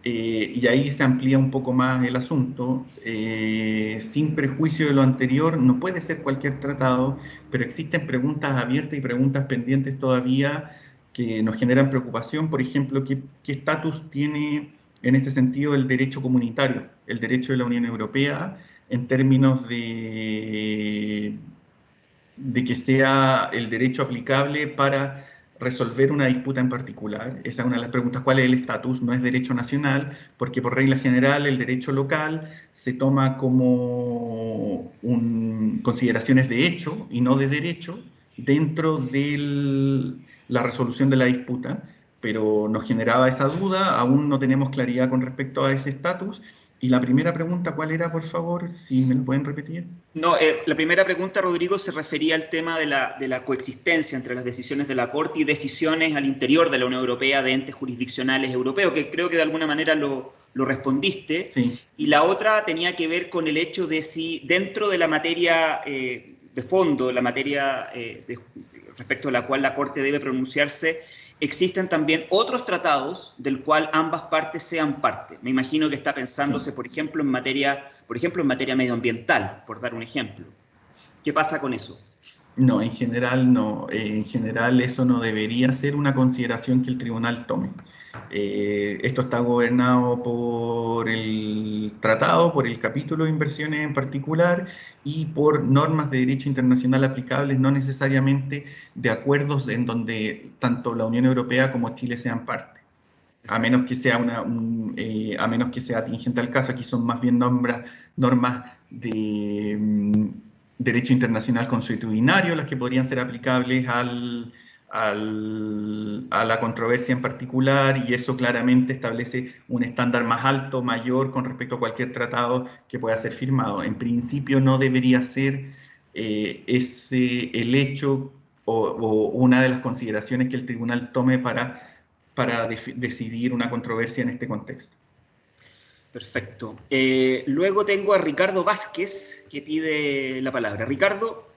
Speaker 3: y ahí se amplía un poco más el asunto. Sin perjuicio de lo anterior, no puede ser cualquier tratado, pero existen preguntas abiertas y preguntas pendientes todavía que nos generan preocupación. Por ejemplo, ¿qué estatus tiene en este sentido el derecho comunitario, el derecho de la Unión Europea, en términos de que sea el derecho aplicable para resolver una disputa en particular? Esa es una de las preguntas. ¿Cuál es el estatus? No es derecho nacional, porque por regla general el derecho local se toma como consideraciones de hecho y no de derecho dentro de la resolución de la disputa, pero nos generaba esa duda. Aún no tenemos claridad con respecto a ese estatus. Y la primera pregunta, ¿cuál era, por favor? Si me lo pueden repetir.
Speaker 2: No, la primera pregunta, Rodrigo, se refería al tema de la coexistencia entre las decisiones de la Corte y decisiones al interior de la Unión Europea de entes jurisdiccionales europeos, que creo que de alguna manera lo respondiste.
Speaker 3: Sí.
Speaker 2: Y la otra tenía que ver con el hecho de si dentro de la materia de fondo, la materia respecto a la cual la Corte debe pronunciarse, existen también otros tratados del cual ambas partes sean parte. Me imagino que está pensándose, por ejemplo, en materia medioambiental, por dar un ejemplo. ¿Qué pasa con eso?
Speaker 3: No, en general no. En general eso no debería ser una consideración que el tribunal tome. Esto está gobernado por el tratado, por el capítulo de inversiones en particular y por normas de derecho internacional aplicables, no necesariamente de acuerdos en donde tanto la Unión Europea como Chile sean parte. A menos que sea a menos que sea atingente al caso. Aquí son más bien normas de derecho internacional consuetudinario las que podrían ser aplicables a la controversia en particular, y eso claramente establece un estándar más alto, mayor con respecto a cualquier tratado que pueda ser firmado. En principio no debería ser el hecho o una de las consideraciones que el tribunal tome para decidir una controversia en este contexto.
Speaker 2: Perfecto. Luego tengo a Ricardo Vázquez, que pide la palabra. Ricardo.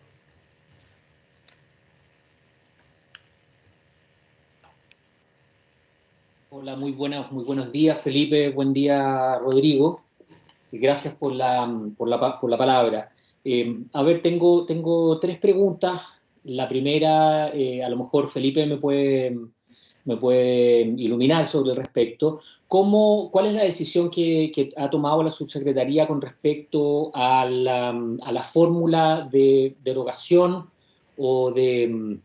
Speaker 8: Hola, muy buenos días, Felipe. Buen día, Rodrigo. Gracias por la palabra. A ver, tengo tres preguntas. La primera, a lo mejor Felipe me puede iluminar sobre el respecto. ¿Cuál es la decisión que ha tomado la subsecretaría con respecto a la fórmula de derogación o de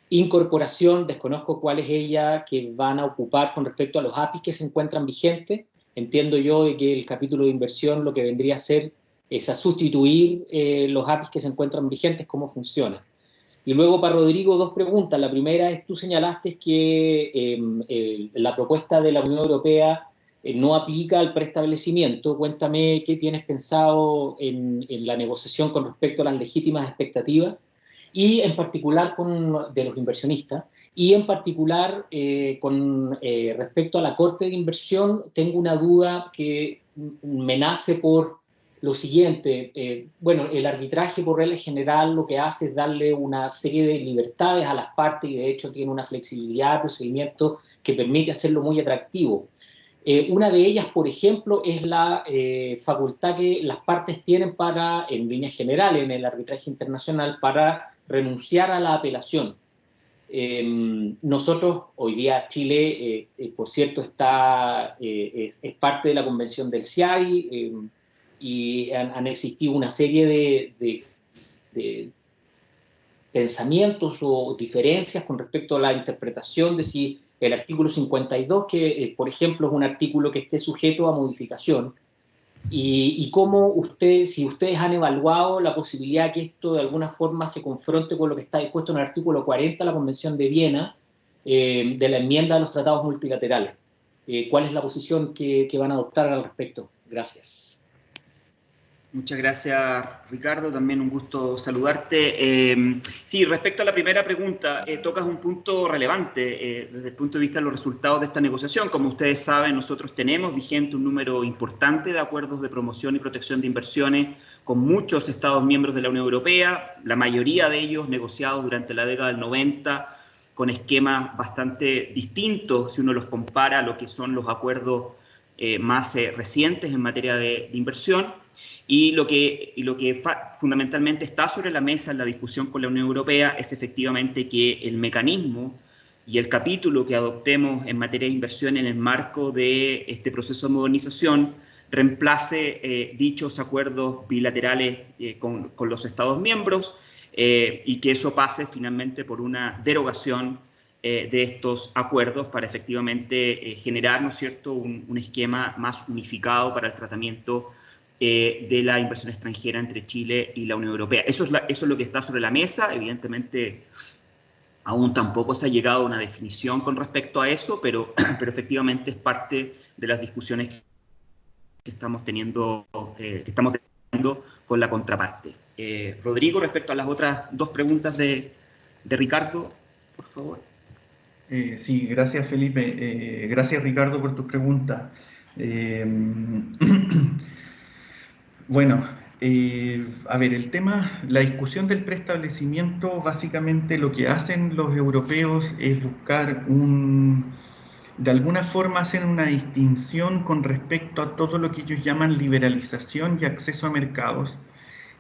Speaker 8: incorporación? Desconozco cuál es ella que van a ocupar con respecto a los APIs que se encuentran vigentes. Entiendo yo de que el capítulo de inversión lo que vendría a ser es a sustituir los APIs que se encuentran vigentes. ¿Cómo funciona? Y luego para Rodrigo, dos preguntas. La primera es, tú señalaste que la propuesta de la Unión Europea no aplica al preestablecimiento. Cuéntame qué tienes pensado en la negociación con respecto a las legítimas expectativas, y en particular de los inversionistas, y en particular con respecto a la Corte de Inversión. Tengo una duda que me nace por lo siguiente. Bueno, el arbitraje por regla general lo que hace es darle una serie de libertades a las partes, y de hecho tiene una flexibilidad de procedimiento que permite hacerlo muy atractivo. Una de ellas, por ejemplo, es la facultad que las partes tienen para, en líneas generales, en el arbitraje internacional, para renunciar a la apelación. Nosotros, hoy día Chile, por cierto, es parte de la Convención del CIAI, y han existido una serie de pensamientos o diferencias con respecto a la interpretación de si el artículo 52, que por ejemplo es un artículo que esté sujeto a modificación, y cómo si ustedes han evaluado la posibilidad que esto de alguna forma se confronte con lo que está dispuesto en el artículo 40 de la Convención de Viena, de la enmienda de los tratados multilaterales. ¿Cuál es la posición que van a adoptar al respecto? Gracias.
Speaker 2: Muchas gracias, Ricardo. También un gusto saludarte. Sí, respecto a la primera pregunta, tocas un punto relevante desde el punto de vista de los resultados de esta negociación. Como ustedes saben, nosotros tenemos vigente un número importante de acuerdos de promoción y protección de inversiones con muchos Estados miembros de la Unión Europea, la mayoría de ellos negociados durante la década del 90, con esquemas bastante distintos si uno los compara a lo que son los acuerdos más recientes en materia de inversión. Y lo que fundamentalmente está sobre la mesa en la discusión con la Unión Europea es efectivamente que el mecanismo y el capítulo que adoptemos en materia de inversión en el marco de este proceso de modernización reemplace dichos acuerdos bilaterales con los Estados miembros y que eso pase finalmente por una derogación de estos acuerdos para efectivamente generar, ¿no es cierto?, un esquema más unificado para el tratamiento de la inversión extranjera entre Chile y la Unión Europea. Eso es lo que está sobre la mesa. Evidentemente, aún tampoco se ha llegado a una definición con respecto a eso, pero efectivamente es parte de las discusiones que estamos teniendo con la contraparte. Rodrigo, respecto a las otras dos preguntas de Ricardo, por favor.
Speaker 3: Sí, gracias, Felipe. Gracias, Ricardo, por tus preguntas. Bueno, a ver, la discusión del preestablecimiento, básicamente lo que hacen los europeos es buscar de alguna forma hacen una distinción con respecto a todo lo que ellos llaman liberalización y acceso a mercados,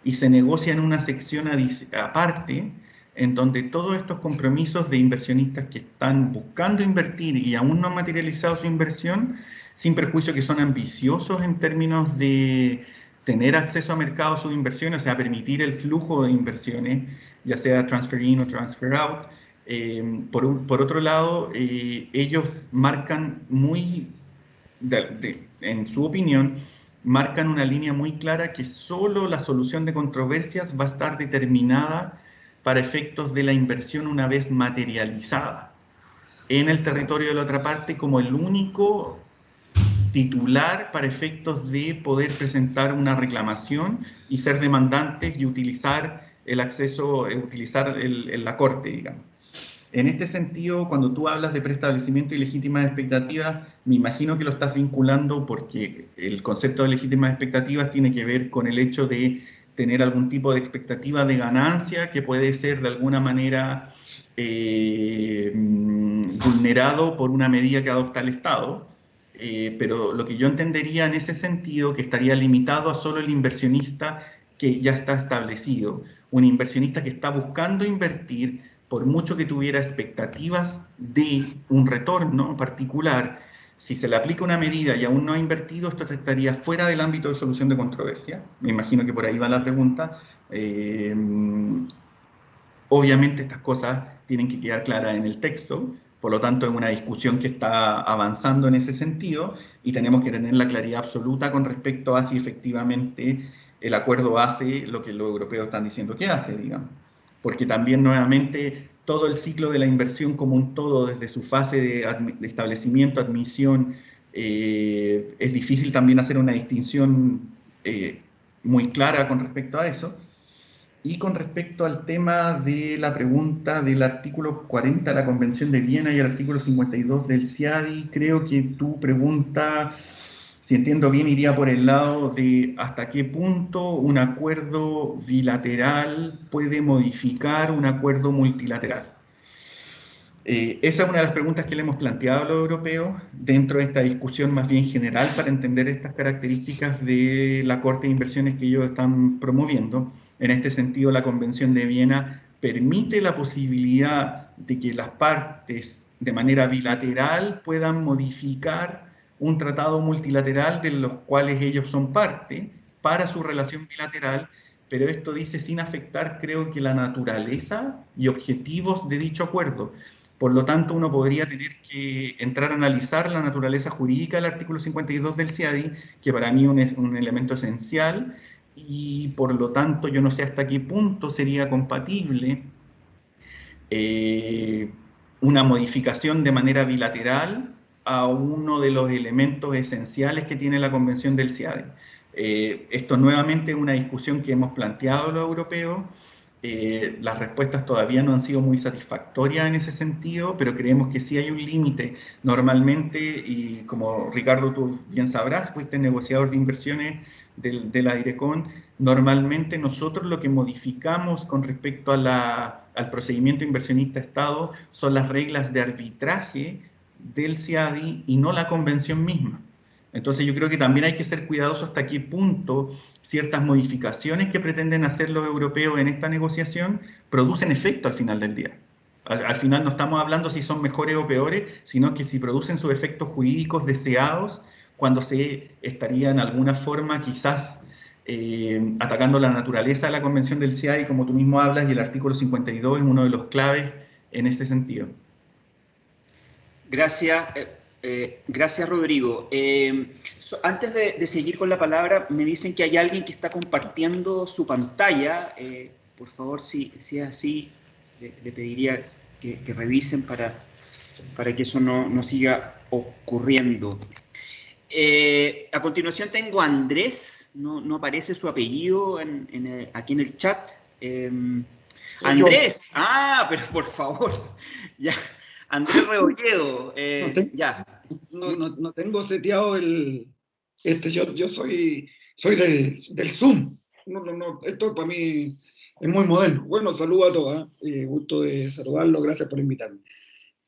Speaker 3: y se negocia en una sección aparte, en donde todos estos compromisos de inversionistas que están buscando invertir y aún no han materializado su inversión, sin perjuicio que son ambiciosos en términos de tener acceso a mercados, sus inversiones, o sea, permitir el flujo de inversiones, ya sea transfer in o transfer out. Por otro lado, ellos marcan en su opinión, marcan una línea muy clara que solo la solución de controversias va a estar determinada para efectos de la inversión una vez materializada en el territorio de la otra parte como el único titular para efectos de poder presentar una reclamación y ser demandantes y utilizar el acceso, la corte, digamos. En este sentido, cuando tú hablas de preestablecimiento y legítimas expectativas, me imagino que lo estás vinculando porque el concepto de legítimas expectativas tiene que ver con el hecho de tener algún tipo de expectativa de ganancia que puede ser de alguna manera vulnerado por una medida que adopta el Estado. Pero lo que yo entendería en ese sentido, que estaría limitado a solo el inversionista que ya está establecido, un inversionista que está buscando invertir, por mucho que tuviera expectativas de un retorno particular, si se le aplica una medida y aún no ha invertido, esto estaría fuera del ámbito de solución de controversia. Me imagino que por ahí va la pregunta. Obviamente estas cosas tienen que quedar claras en el texto, por lo tanto es una discusión que está avanzando en ese sentido y tenemos que tener la claridad absoluta con respecto a si efectivamente el acuerdo hace lo que los europeos están diciendo que hace, digamos. Porque también nuevamente todo el ciclo de la inversión como un todo, desde su fase de establecimiento, admisión, es difícil también hacer una distinción muy clara con respecto a eso. Y con respecto al tema de la pregunta del artículo 40 de la Convención de Viena y el artículo 52 del CIADI, creo que tu pregunta, si entiendo bien, iría por el lado de hasta qué punto un acuerdo bilateral puede modificar un acuerdo multilateral. Esa es una de las preguntas que le hemos planteado a los europeos dentro de esta discusión más bien general para entender estas características de la Corte de Inversiones que ellos están promoviendo. En este sentido, la Convención de Viena permite la posibilidad de que las partes de manera bilateral puedan modificar un tratado multilateral de los cuales ellos son parte para su relación bilateral, pero esto dice sin afectar, creo que la naturaleza y objetivos de dicho acuerdo. Por lo tanto, uno podría tener que entrar a analizar la naturaleza jurídica del artículo 52 del CIADI, que para mí es un elemento esencial, y por lo tanto yo no sé hasta qué punto sería compatible una modificación de manera bilateral a uno de los elementos esenciales que tiene la Convención del CIADI. Esto nuevamente es una discusión que hemos planteado los europeos. Las respuestas todavía no han sido muy satisfactorias en ese sentido, pero creemos que sí hay un límite. Normalmente, y como Ricardo tú bien sabrás, fuiste negociador de inversiones de la DIRECON, normalmente nosotros lo que modificamos con respecto a al procedimiento inversionista-Estado son las reglas de arbitraje del CIADI y no la convención misma. Entonces yo creo que también hay que ser cuidadosos hasta qué punto ciertas modificaciones que pretenden hacer los europeos en esta negociación producen efecto al final del día. Al final no estamos hablando si son mejores o peores, sino que si producen sus efectos jurídicos deseados cuando se estaría en alguna forma quizás atacando la naturaleza de la Convención del CIADI, como tú mismo hablas, y el artículo 52 es uno de los claves en ese sentido.
Speaker 2: Gracias. Gracias, Rodrigo. Antes de seguir con la palabra, me dicen que hay alguien que está compartiendo su pantalla. Por favor, si es así, le pediría que revisen para que eso no siga ocurriendo. A continuación tengo a Andrés. No aparece su apellido aquí en el chat. Andrés. Pero por favor. Ya. Andrés Rebolledo, ya.
Speaker 9: No tengo seteado yo soy del Zoom. Esto para mí es muy moderno. Bueno, saludo a todas, gusto de saludarlo, gracias por invitarme.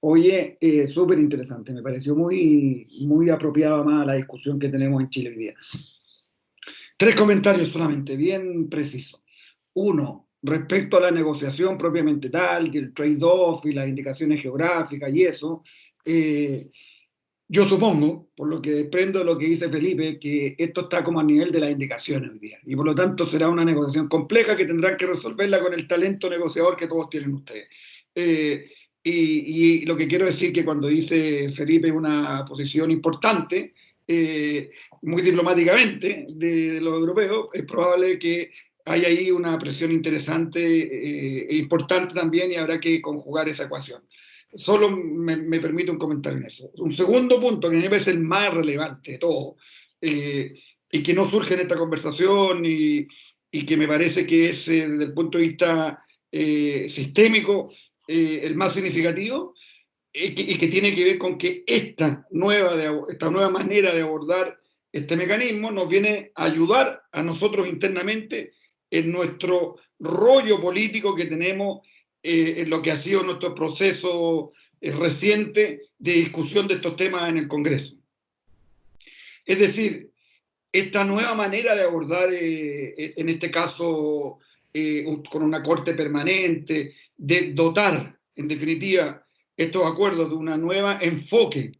Speaker 9: Oye, súper interesante, me pareció muy apropiada más la discusión que tenemos en Chile hoy día. 3 comentarios solamente, bien precisos. Uno, respecto a la negociación propiamente tal, el trade-off y las indicaciones geográficas y eso, yo supongo, por lo que desprendo de lo que dice Felipe, que esto está como a nivel de las indicaciones hoy día, y por lo tanto será una negociación compleja que tendrán que resolverla con el talento negociador que todos tienen ustedes. Y lo que quiero decir que cuando dice Felipe una posición importante, muy diplomáticamente, de los europeos, es probable que hay ahí una presión interesante e importante también y habrá que conjugar esa ecuación. Solo me permite un comentario en eso. Un segundo punto que a mí me parece el más relevante de todo y que no surge en esta conversación y que me parece que es desde el punto de vista sistémico el más significativo y que tiene que ver con que esta nueva manera de abordar este mecanismo nos viene a ayudar a nosotros internamente en nuestro rollo político que tenemos en lo que ha sido nuestro proceso reciente de discusión de estos temas en el Congreso. Es decir, esta nueva manera de abordar, en este caso, con una corte permanente, de dotar, en definitiva, estos acuerdos de una nueva enfoque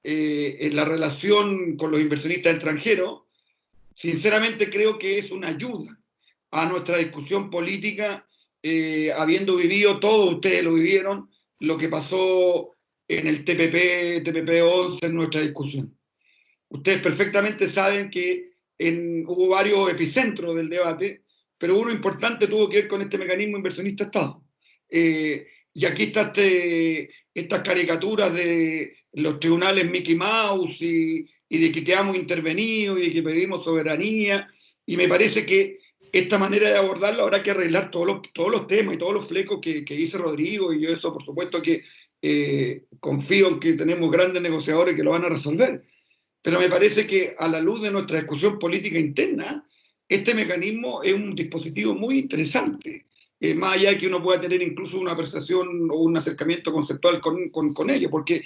Speaker 9: en la relación con los inversionistas extranjeros, sinceramente creo que es una ayuda a nuestra discusión política, habiendo vivido, todos ustedes lo vivieron, lo que pasó en el TPP-11 en nuestra discusión. Ustedes perfectamente saben que hubo varios epicentros del debate, pero uno importante tuvo que ver con este mecanismo inversionista-Estado. Y aquí está estas caricaturas de los tribunales Mickey Mouse y de que quedamos intervenidos y de que pedimos soberanía, y me parece que esta manera de abordarlo habrá que arreglar todos los temas y todos los flecos que dice Rodrigo, y yo eso por supuesto que confío en que tenemos grandes negociadores que lo van a resolver. Pero me parece que a la luz de nuestra discusión política interna, este mecanismo es un dispositivo muy interesante, más allá de que uno pueda tener incluso una percepción o un acercamiento conceptual con ello, porque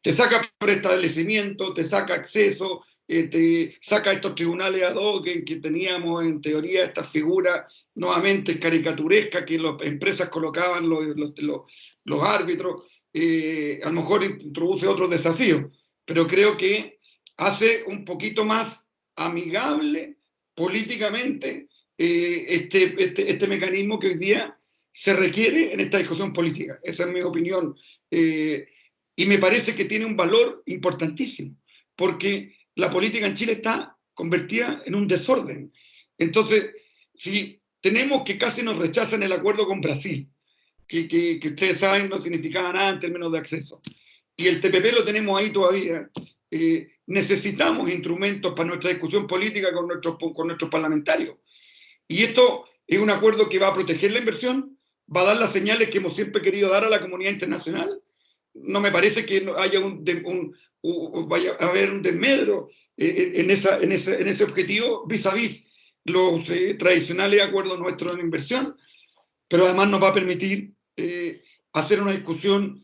Speaker 9: te saca preestablecimiento, te saca acceso, te saca estos tribunales ad hoc que teníamos en teoría, estas figuras nuevamente caricaturescas que las empresas colocaban los árbitros, a lo mejor introduce otros desafíos, pero creo que hace un poquito más amigable políticamente este mecanismo que hoy día se requiere en esta discusión política. Esa es mi opinión. Y me parece que tiene un valor importantísimo, porque la política en Chile está convertida en un desorden. Entonces, si tenemos que casi nos rechazan el acuerdo con Brasil, que ustedes saben no significaba nada en términos de acceso, y el TPP lo tenemos ahí todavía, necesitamos instrumentos para nuestra discusión política con nuestros parlamentarios. Y esto es un acuerdo que va a proteger la inversión, va a dar las señales que hemos siempre querido dar a la comunidad internacional. No me parece que haya vaya a haber un desmedro en ese objetivo vis-a-vis los tradicionales acuerdos nuestros de inversión, pero además nos va a permitir hacer una discusión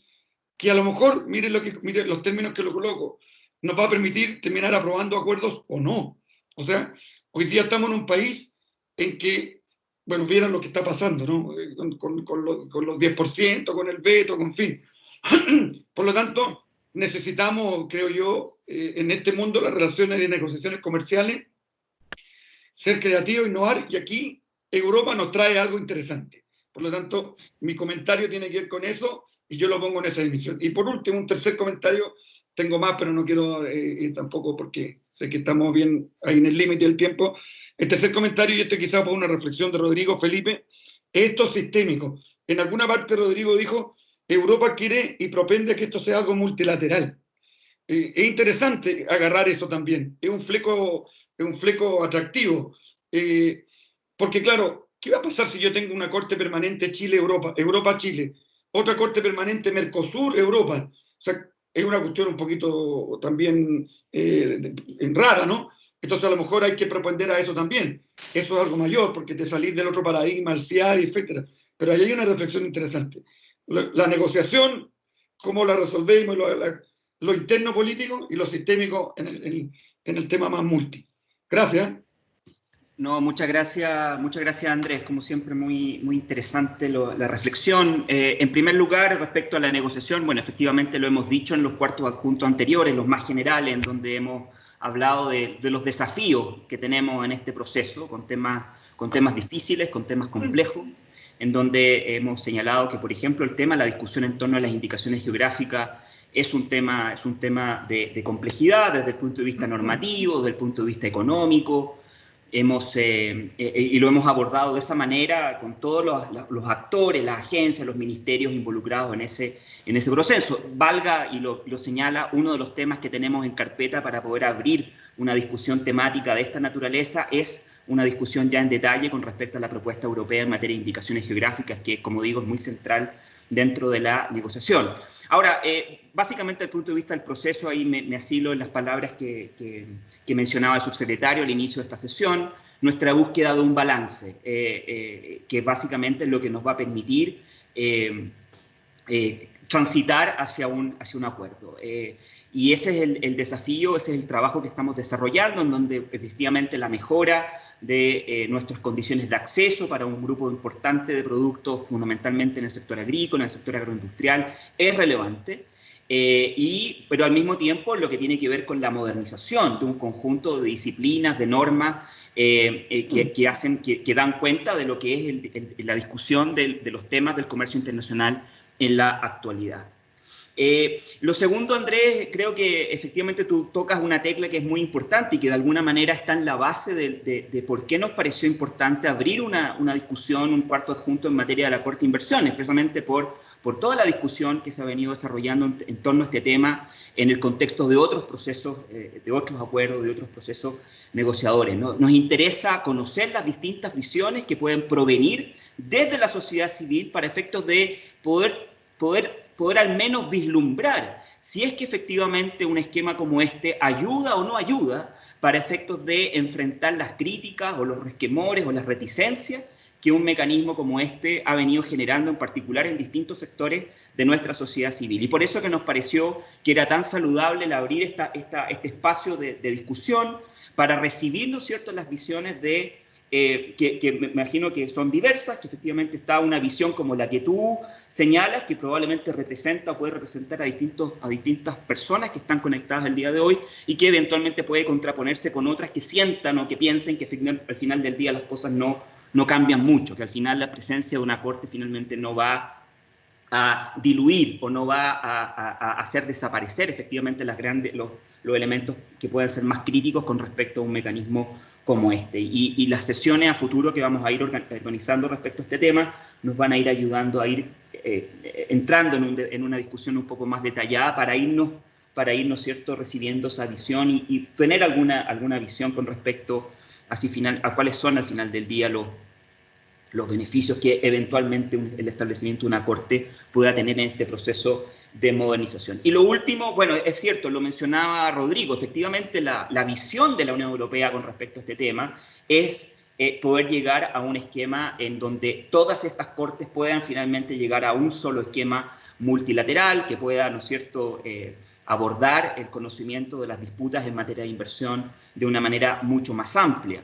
Speaker 9: que a lo mejor, miren los términos que lo coloco, nos va a permitir terminar aprobando acuerdos o no. O sea, hoy día estamos en un país en que, bueno, vieron lo que está pasando, ¿no? Con los 10%, con el veto, con fin. Por lo tanto, necesitamos, creo yo, en este mundo, las relaciones de negociaciones comerciales, ser creativos, innovar, y aquí Europa nos trae algo interesante. Por lo tanto, mi comentario tiene que ver con eso, y yo lo pongo en esa dimensión. Y por último, un tercer comentario, tengo más, pero no quiero tampoco, porque sé que estamos bien ahí en el límite del tiempo. El tercer comentario, y este quizás por una reflexión de Rodrigo Felipe, es esto sistémico. En alguna parte Rodrigo dijo, Europa quiere y propende que esto sea algo multilateral. Es interesante agarrar eso también. Es un fleco atractivo. Porque claro, ¿qué va a pasar si yo tengo una corte permanente Chile-Europa, Europa-Chile? Otra corte permanente Mercosur-Europa. O sea, es una cuestión un poquito también rara, ¿no? Entonces a lo mejor hay que propender a eso también. Eso es algo mayor, porque te salís del otro paradigma, el CIAR, etc. Pero ahí hay una reflexión interesante. La negociación, cómo la resolvemos, lo interno político y lo sistémico en el tema más multi. Gracias.
Speaker 2: No, muchas gracias Andrés, como siempre muy interesante la reflexión. En primer lugar, respecto a la negociación, bueno, efectivamente lo hemos dicho en los cuartos adjuntos anteriores, los más generales, en donde hemos hablado de los desafíos que tenemos en este proceso, con temas difíciles, con temas complejos, en donde hemos señalado que, por ejemplo, la discusión en torno a las indicaciones geográficas es un tema de complejidad desde el punto de vista normativo, desde el punto de vista económico. Y lo hemos abordado de esa manera con todos los actores, las agencias, los ministerios involucrados en ese proceso. Valga, y lo señala, uno de los temas que tenemos en carpeta para poder abrir una discusión temática de esta naturaleza es una discusión ya en detalle con respecto a la propuesta europea en materia de indicaciones geográficas, que, como digo, es muy central dentro de la negociación. Ahora, básicamente desde el punto de vista del proceso, ahí me asilo en las palabras que mencionaba el subsecretario al inicio de esta sesión, nuestra búsqueda de un balance, que básicamente es lo que nos va a permitir transitar hacia un acuerdo. Y ese es el desafío, ese es el trabajo que estamos desarrollando, en donde efectivamente la mejora de nuestras condiciones de acceso para un grupo importante de productos, fundamentalmente en el sector agrícola, en el sector agroindustrial, es relevante, pero al mismo tiempo lo que tiene que ver con la modernización de un conjunto de disciplinas, de normas, que dan cuenta de lo que es la discusión de los temas del comercio internacional en la actualidad. Lo segundo, Andrés, creo que efectivamente tú tocas una tecla que es muy importante y que de alguna manera está en la base de por qué nos pareció importante abrir una discusión, un cuarto adjunto en materia de la Corte de Inversiones, precisamente por toda la discusión que se ha venido desarrollando en torno a este tema en el contexto de otros procesos, de otros acuerdos, de otros procesos negociadores, ¿no? Nos interesa conocer las distintas visiones que pueden provenir desde la sociedad civil para efectos de poder al menos vislumbrar si es que efectivamente un esquema como este ayuda o no ayuda para efectos de enfrentar las críticas o los resquemores o las reticencias que un mecanismo como este ha venido generando, en particular en distintos sectores de nuestra sociedad civil. Y por eso que nos pareció que era tan saludable el abrir este espacio de discusión para recibir, ¿no es cierto?, las visiones de que me imagino que son diversas, que efectivamente está una visión como la que tú señalas, que probablemente representa o puede representar a distintas personas que están conectadas el día de hoy y que eventualmente puede contraponerse con otras que sientan o que piensen que al final del día las cosas no cambian mucho, que al final la presencia de una corte finalmente no va a diluir o no va a hacer desaparecer efectivamente los elementos que pueden ser más críticos con respecto a un mecanismo como este. Y las sesiones a futuro que vamos a ir organizando respecto a este tema nos van a ir ayudando a ir entrando en una discusión un poco más detallada para irnos para ir, ¿no es cierto?, recibiendo esa visión y tener alguna visión con respecto a cuáles son al final del día los beneficios que eventualmente el establecimiento de una corte pueda tener en este proceso de modernización. Y lo último, bueno, es cierto, lo mencionaba Rodrigo, efectivamente la visión de la Unión Europea con respecto a este tema es poder llegar a un esquema en donde todas estas cortes puedan finalmente llegar a un solo esquema multilateral que pueda, ¿no es cierto?, abordar el conocimiento de las disputas en materia de inversión de una manera mucho más amplia.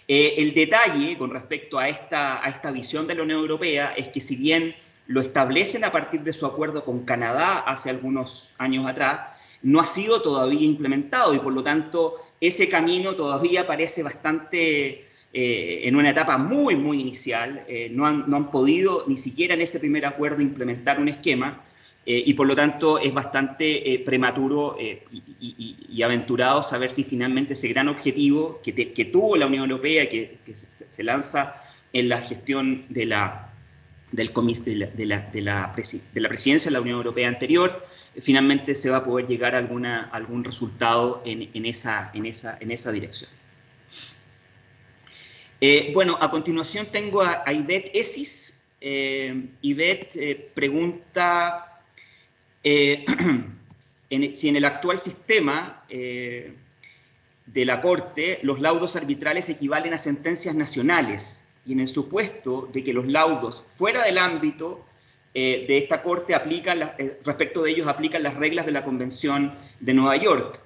Speaker 2: El detalle con respecto a esta visión de la Unión Europea es que si bien lo establecen a partir de su acuerdo con Canadá hace algunos años atrás, no ha sido todavía implementado y por lo tanto ese camino todavía parece bastante en una etapa muy inicial. No han podido ni siquiera en ese primer acuerdo implementar un esquema y por lo tanto es bastante prematuro y aventurado saber si finalmente ese gran objetivo que tuvo la Unión Europea y que se lanza en la gestión de la presidencia de la Unión Europea anterior, finalmente se va a poder llegar a algún resultado en esa dirección. Bueno, a continuación tengo a Ivette Esis. Ivette pregunta si en el actual sistema de la Corte los laudos arbitrales equivalen a sentencias nacionales y en el supuesto de que los laudos fuera del ámbito de esta Corte respecto de ellos aplican las reglas de la Convención de Nueva York.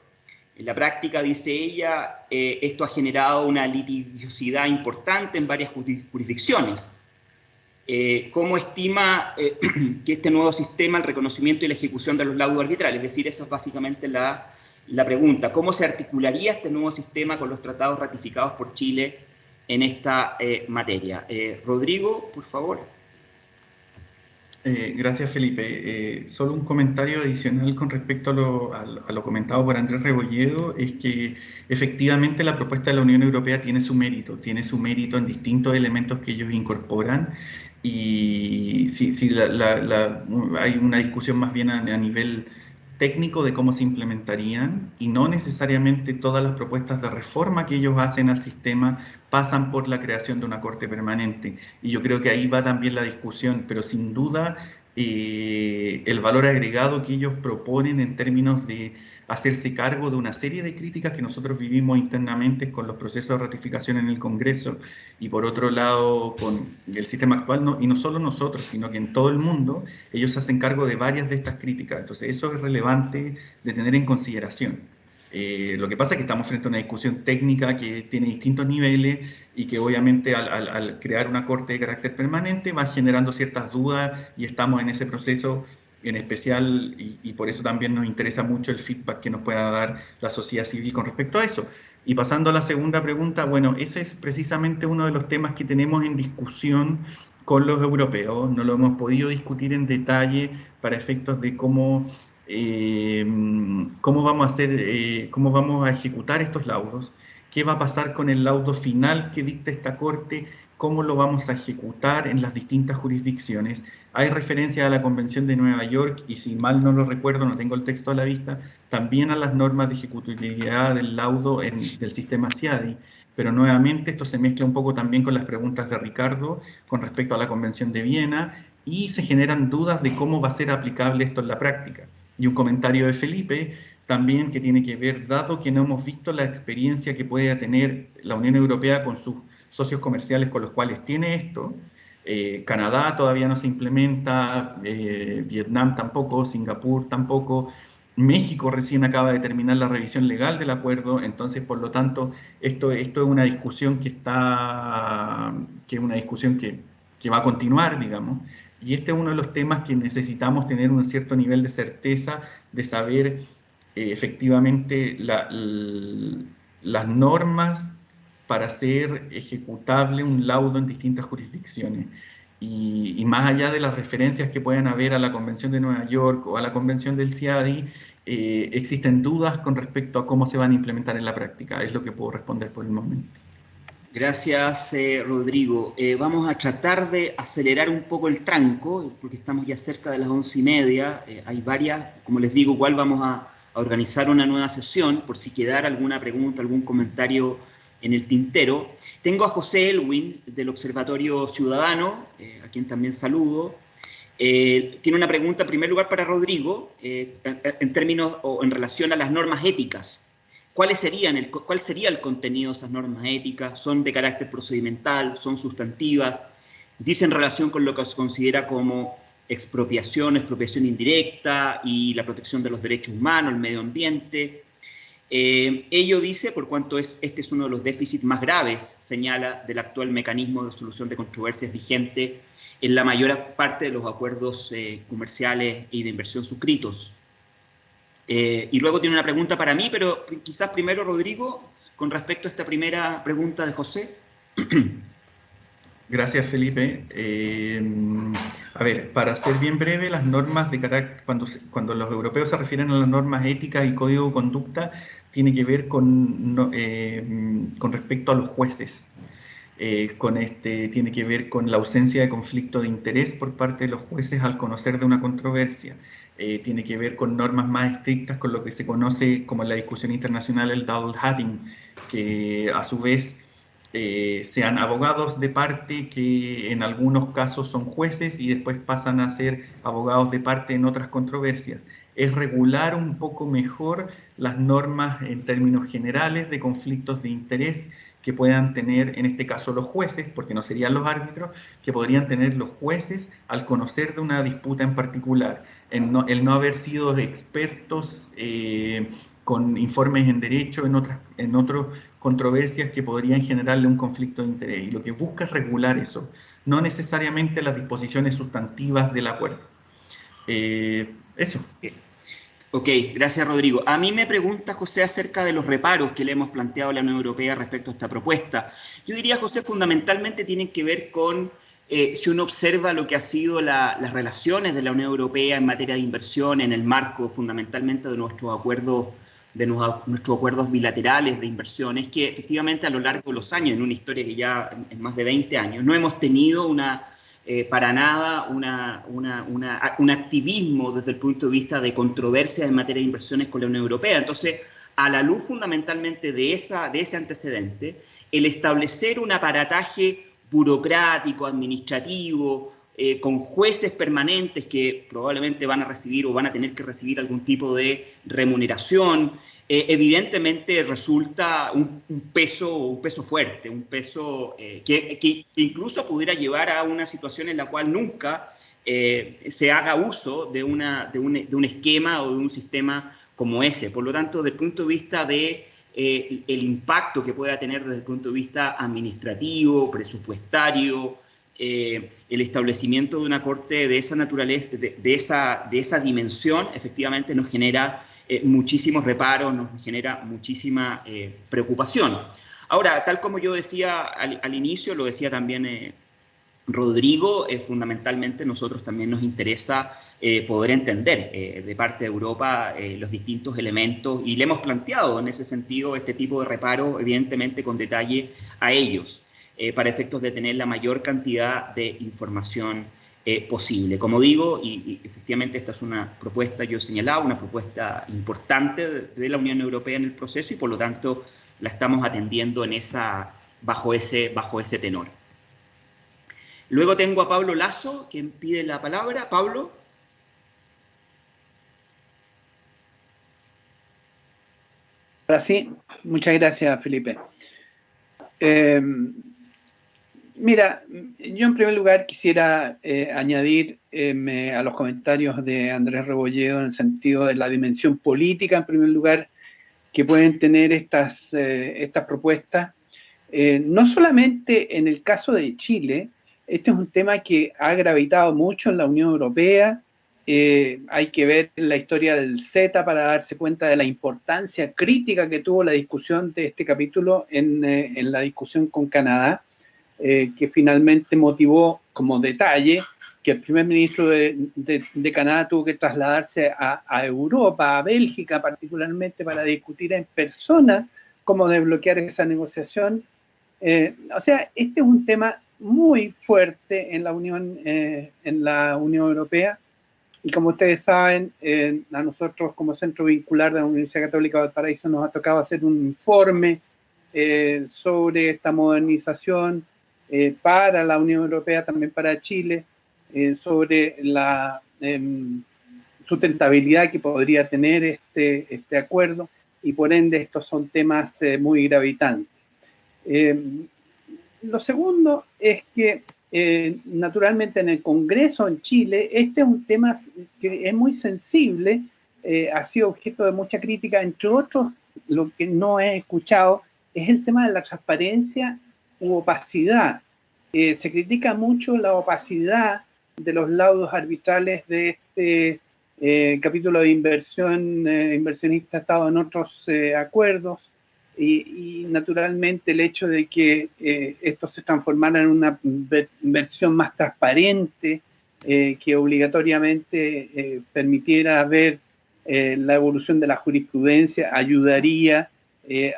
Speaker 2: En la práctica, dice ella, esto ha generado una litigiosidad importante en varias jurisdicciones. ¿Cómo estima que este nuevo sistema, el reconocimiento y la ejecución de los laudos arbitrales? Es decir, esa es básicamente la pregunta. ¿Cómo se articularía este nuevo sistema con los tratados ratificados por Chile en esta materia? Rodrigo, por favor.
Speaker 3: Gracias, Felipe. Solo un comentario adicional con respecto a lo comentado por Andrés Rebolledo, es que efectivamente la propuesta de la Unión Europea tiene su mérito en distintos elementos que ellos incorporan, y hay una discusión más bien a nivel técnico de cómo se implementarían, y no necesariamente todas las propuestas de reforma que ellos hacen al sistema pasan por la creación de una corte permanente. Y yo creo que ahí va también la discusión, pero sin duda el valor agregado que ellos proponen en términos de hacerse cargo de una serie de críticas que nosotros vivimos internamente con los procesos de ratificación en el Congreso, y por otro lado con el sistema actual, y no solo nosotros, sino que en todo el mundo, ellos se hacen cargo de varias de estas críticas. Entonces eso es relevante de tener en consideración. Lo que pasa es que estamos frente a una discusión técnica que tiene distintos niveles y que obviamente al crear una corte de carácter permanente va generando ciertas dudas, y estamos en ese proceso en especial, y por eso también nos interesa mucho el feedback que nos pueda dar la sociedad civil con respecto a eso. Y pasando a la segunda pregunta, bueno, ese es precisamente uno de los temas que tenemos en discusión con los europeos. No lo hemos podido discutir en detalle para efectos de cómo vamos a ejecutar estos laudos, qué va a pasar con el laudo final que dicta esta Corte, cómo lo vamos a ejecutar en las distintas jurisdicciones. Hay referencia a la Convención de Nueva York, y si mal no lo recuerdo, no tengo el texto a la vista, también a las normas de ejecutibilidad del laudo del sistema CIADI, pero nuevamente esto se mezcla un poco también con las preguntas de Ricardo con respecto a la Convención de Viena, y se generan dudas de cómo va a ser aplicable esto en la práctica. Y un comentario de Felipe también que tiene que ver, dado que no hemos visto la experiencia que puede tener la Unión Europea con sus socios comerciales con los cuales tiene esto. Canadá todavía no se implementa, Vietnam tampoco, Singapur tampoco, México recién acaba de terminar la revisión legal del acuerdo. Entonces, por lo tanto, esto es una discusión que va a continuar, digamos, y este es uno de los temas que necesitamos tener un cierto nivel de certeza de saber efectivamente las normas para hacer ejecutable un laudo en distintas jurisdicciones. Y más allá de las referencias que puedan haber a la Convención de Nueva York o a la Convención del CIADI, existen dudas con respecto a cómo se van a implementar en la práctica. Es lo que puedo responder por el momento.
Speaker 2: Gracias, Rodrigo. Vamos a tratar de acelerar un poco el tranco, porque estamos ya cerca de las 11:30. Hay varias, como les digo, igual vamos organizar una nueva sesión, por si quedara alguna pregunta, algún comentario en el tintero. Tengo a José Elwin, del Observatorio Ciudadano, a quien también saludo. Tiene una pregunta, en primer lugar, para Rodrigo, en términos o en relación a las normas éticas. ¿Cuál sería el contenido de esas normas éticas? ¿Son de carácter procedimental? ¿Son sustantivas? ¿Dice en relación con lo que se considera como expropiación indirecta y la protección de los derechos humanos, el medio ambiente? Ello dice, por cuanto este es uno de los déficits más graves, señala, del actual mecanismo de solución de controversias vigente en la mayor parte de los acuerdos comerciales y de inversión suscritos. Y luego tiene una pregunta para mí, pero quizás primero, Rodrigo, con respecto a esta primera pregunta de José.
Speaker 3: Gracias, Felipe. A ver, para ser bien breve, las normas de carácter, cuando los europeos se refieren a las normas éticas y código de conducta, tiene que ver con respecto a los jueces. Tiene que ver con la ausencia de conflicto de interés por parte de los jueces al conocer de una controversia. Tiene que ver con normas más estrictas, con lo que se conoce como en la discusión internacional el double hatting, que a su vez sean abogados de parte que en algunos casos son jueces y después pasan a ser abogados de parte en otras controversias. Es regular un poco mejor las normas en términos generales de conflictos de interés que puedan tener, en este caso, los jueces, porque no serían los árbitros, que podrían tener los jueces al conocer de una disputa en particular, el no haber sido expertos con informes en derecho en otras controversias que podrían generarle un conflicto de interés. Y lo que busca es regular eso, no necesariamente las disposiciones sustantivas del acuerdo. Eso.
Speaker 2: Ok, gracias, Rodrigo. A mí me pregunta José acerca de los reparos que le hemos planteado a la Unión Europea respecto a esta propuesta. Yo diría, José, fundamentalmente tienen que ver con, si uno observa lo que ha sido las relaciones de la Unión Europea en materia de inversión en el marco fundamentalmente de nuestros acuerdos bilaterales de inversión, es que efectivamente a lo largo de los años, en una historia que ya en más de 20 años, no hemos tenido para nada un activismo desde el punto de vista de controversia en materia de inversiones con la Unión Europea. Entonces, a la luz fundamentalmente de ese antecedente, el establecer un aparataje burocrático, administrativo, con jueces permanentes que probablemente van a recibir o van a tener que recibir algún tipo de remuneración, evidentemente resulta un peso fuerte, un peso que incluso pudiera llevar a una situación en la cual nunca se haga uso de un esquema o de un sistema como ese. Por lo tanto, desde el punto de vista de el impacto que pueda tener desde el punto de vista administrativo, presupuestario, el establecimiento de una corte de esa naturaleza, de esa dimensión, efectivamente nos genera muchísimos reparos, nos genera muchísima preocupación. Ahora, tal como yo decía al inicio, lo decía también Rodrigo, fundamentalmente nosotros también nos interesa poder entender de parte de Europa los distintos elementos y le hemos planteado en ese sentido este tipo de reparo, evidentemente con detalle a ellos, para efectos de tener la mayor cantidad de información posible. Como digo, y efectivamente esta es una propuesta, yo señalaba, una propuesta importante de la Unión Europea en el proceso y por lo tanto la estamos atendiendo bajo ese tenor. Luego tengo a Pablo Lasso, quien pide la palabra. Pablo.
Speaker 10: Ahora sí, muchas gracias, Felipe. Mira, yo en primer lugar quisiera añadir a los comentarios de Andrés Rebolledo en el sentido de la dimensión política, en primer lugar, que pueden tener estas propuestas. No solamente en el caso de Chile, este es un tema que ha gravitado mucho en la Unión Europea. Hay que ver la historia del CETA para darse cuenta de la importancia crítica que tuvo la discusión de este capítulo en la discusión con Canadá, que finalmente motivó como detalle que el primer ministro de Canadá tuvo que trasladarse a Europa, a Bélgica particularmente, para discutir en persona cómo desbloquear esa negociación. O sea, este es un tema muy fuerte en la Unión Europea Y como ustedes saben, a nosotros como Centro Vincular de la Universidad Católica de Valparaíso nos ha tocado hacer un informe sobre esta modernización para la Unión Europea, también para Chile, sobre la sustentabilidad que podría tener este acuerdo, y por ende estos son temas muy gravitantes. Lo segundo es que naturalmente en el Congreso en Chile este es un tema que es muy sensible, ha sido objeto de mucha crítica, entre otros. Lo que no he escuchado es el tema de la transparencia u opacidad. Se critica mucho la opacidad de los laudos arbitrales de este capítulo de inversión, inversionista Estado en otros acuerdos, y naturalmente el hecho de que esto se transformara en una versión más transparente, que obligatoriamente permitiera ver la evolución de la jurisprudencia, ayudaría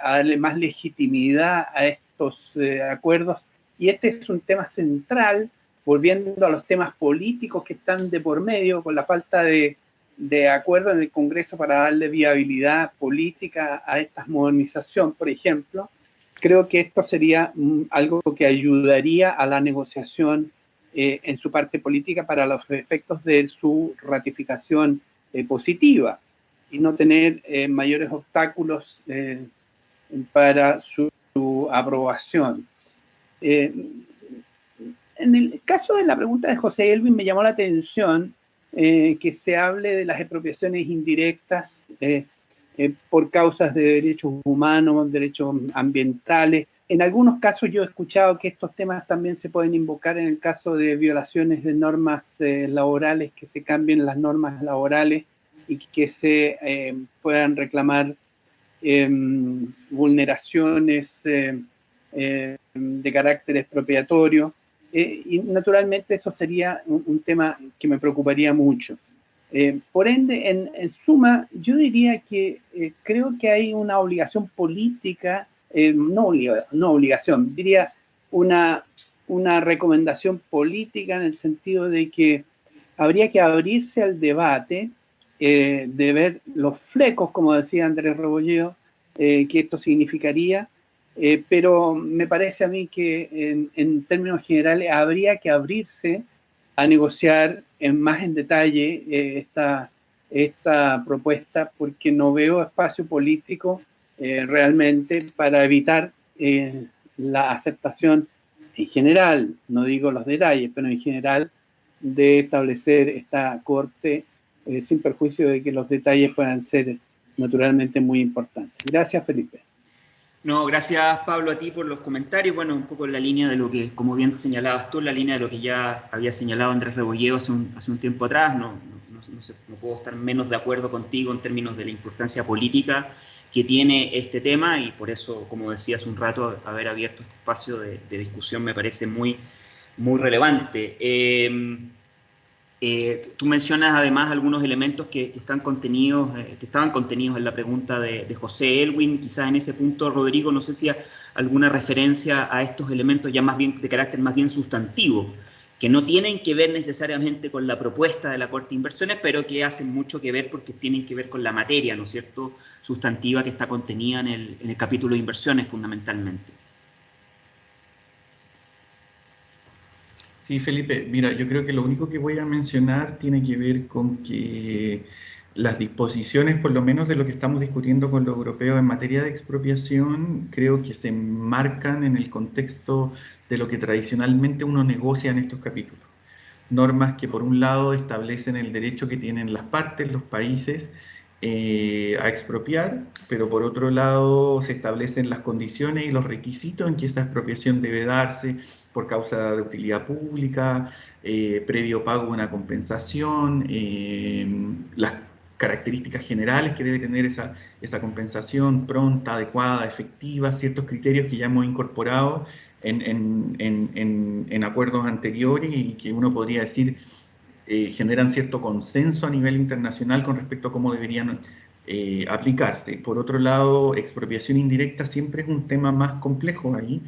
Speaker 10: a darle más legitimidad a estos acuerdos. Y este es un tema central, volviendo a los temas políticos que están de por medio, con la falta de acuerdo en el Congreso para darle viabilidad política a esta modernización, por ejemplo. Creo que esto sería algo que ayudaría a la negociación en su parte política para los efectos de su ratificación positiva, y no tener mayores obstáculos para su aprobación. En el caso de la pregunta de José Elwin, me llamó la atención que se hable de las expropiaciones indirectas por causas de derechos humanos, derechos ambientales. En algunos casos yo he escuchado que estos temas también se pueden invocar en el caso de violaciones de normas laborales, que se cambien las normas laborales y que se puedan reclamar vulneraciones de carácter expropiatorio. Y naturalmente eso sería un tema que me preocuparía mucho. Por ende, en suma, yo diría que creo que hay una obligación política, no obligación, diría una recomendación política, en el sentido de que habría que abrirse al debate, de ver los flecos, como decía Andrés Rebolledo, que esto significaría. Pero me parece a mí que en términos generales habría que abrirse a negociar más en detalle esta propuesta, porque no veo espacio político realmente para evitar la aceptación en general, no digo los detalles, pero en general, de establecer esta corte sin perjuicio de que los detalles puedan ser naturalmente muy importantes. Gracias, Felipe.
Speaker 2: No, gracias Pablo a ti por los comentarios. Bueno, un poco en la línea de lo que, como bien señalabas tú, en la línea de lo que ya había señalado Andrés Rebolledo hace un tiempo atrás. No puedo estar menos de acuerdo contigo en términos de la importancia política que tiene este tema, y por eso, como decía hace un rato, haber abierto este espacio de discusión me parece muy, muy relevante. Tú mencionas además algunos elementos que estaban contenidos en la pregunta de José Elwin. Quizás en ese punto, Rodrigo, no sé si hay alguna referencia a estos elementos ya más bien de carácter más bien sustantivo, que no tienen que ver necesariamente con la propuesta de la Corte de Inversiones, pero que hacen mucho que ver porque tienen que ver con la materia, ¿no es cierto?, sustantiva que está contenida en el capítulo de inversiones fundamentalmente.
Speaker 3: Sí, Felipe, mira, yo creo que lo único que voy a mencionar tiene que ver con que las disposiciones, por lo menos de lo que estamos discutiendo con los europeos en materia de expropiación, creo que se enmarcan en el contexto de lo que tradicionalmente uno negocia en estos capítulos. Normas que por un lado establecen el derecho que tienen las partes, los países, a expropiar, pero por otro lado se establecen las condiciones y los requisitos en que esa expropiación debe darse por causa de utilidad pública, previo pago de una compensación, las características generales que debe tener esa compensación, pronta, adecuada, efectiva, ciertos criterios que ya hemos incorporado en acuerdos anteriores y que uno podría decir generan cierto consenso a nivel internacional con respecto a cómo deberían aplicarse. Por otro lado, expropiación indirecta siempre es un tema más complejo ahí,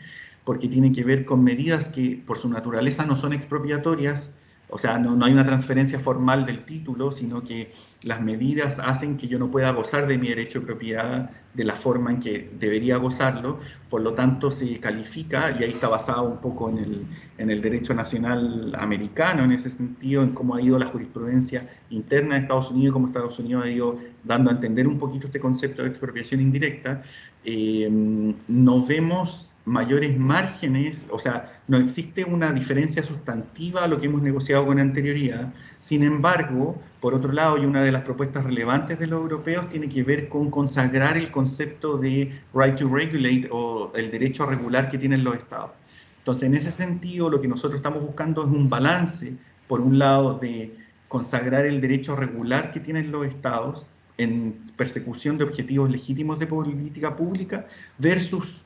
Speaker 3: porque tiene que ver con medidas que por su naturaleza no son expropiatorias O sea, no hay una transferencia formal del título, sino que las medidas hacen que yo no pueda gozar de mi derecho de propiedad de la forma en que debería gozarlo, por lo tanto se califica, y ahí está basado un poco en el derecho nacional americano, en ese sentido, en cómo ha ido la jurisprudencia interna de Estados Unidos, cómo Estados Unidos ha ido dando a entender un poquito este concepto de expropiación indirecta. No vemos mayores márgenes, o sea, no existe una diferencia sustantiva a lo que hemos negociado con anterioridad. Sin embargo, por otro lado, y una de las propuestas relevantes de los europeos tiene que ver con consagrar el concepto de right to regulate, o el derecho a regular que tienen los estados. Entonces, en ese sentido, lo que nosotros estamos buscando es un balance, por un lado, de consagrar el derecho regular que tienen los estados en persecución de objetivos legítimos de política pública, versus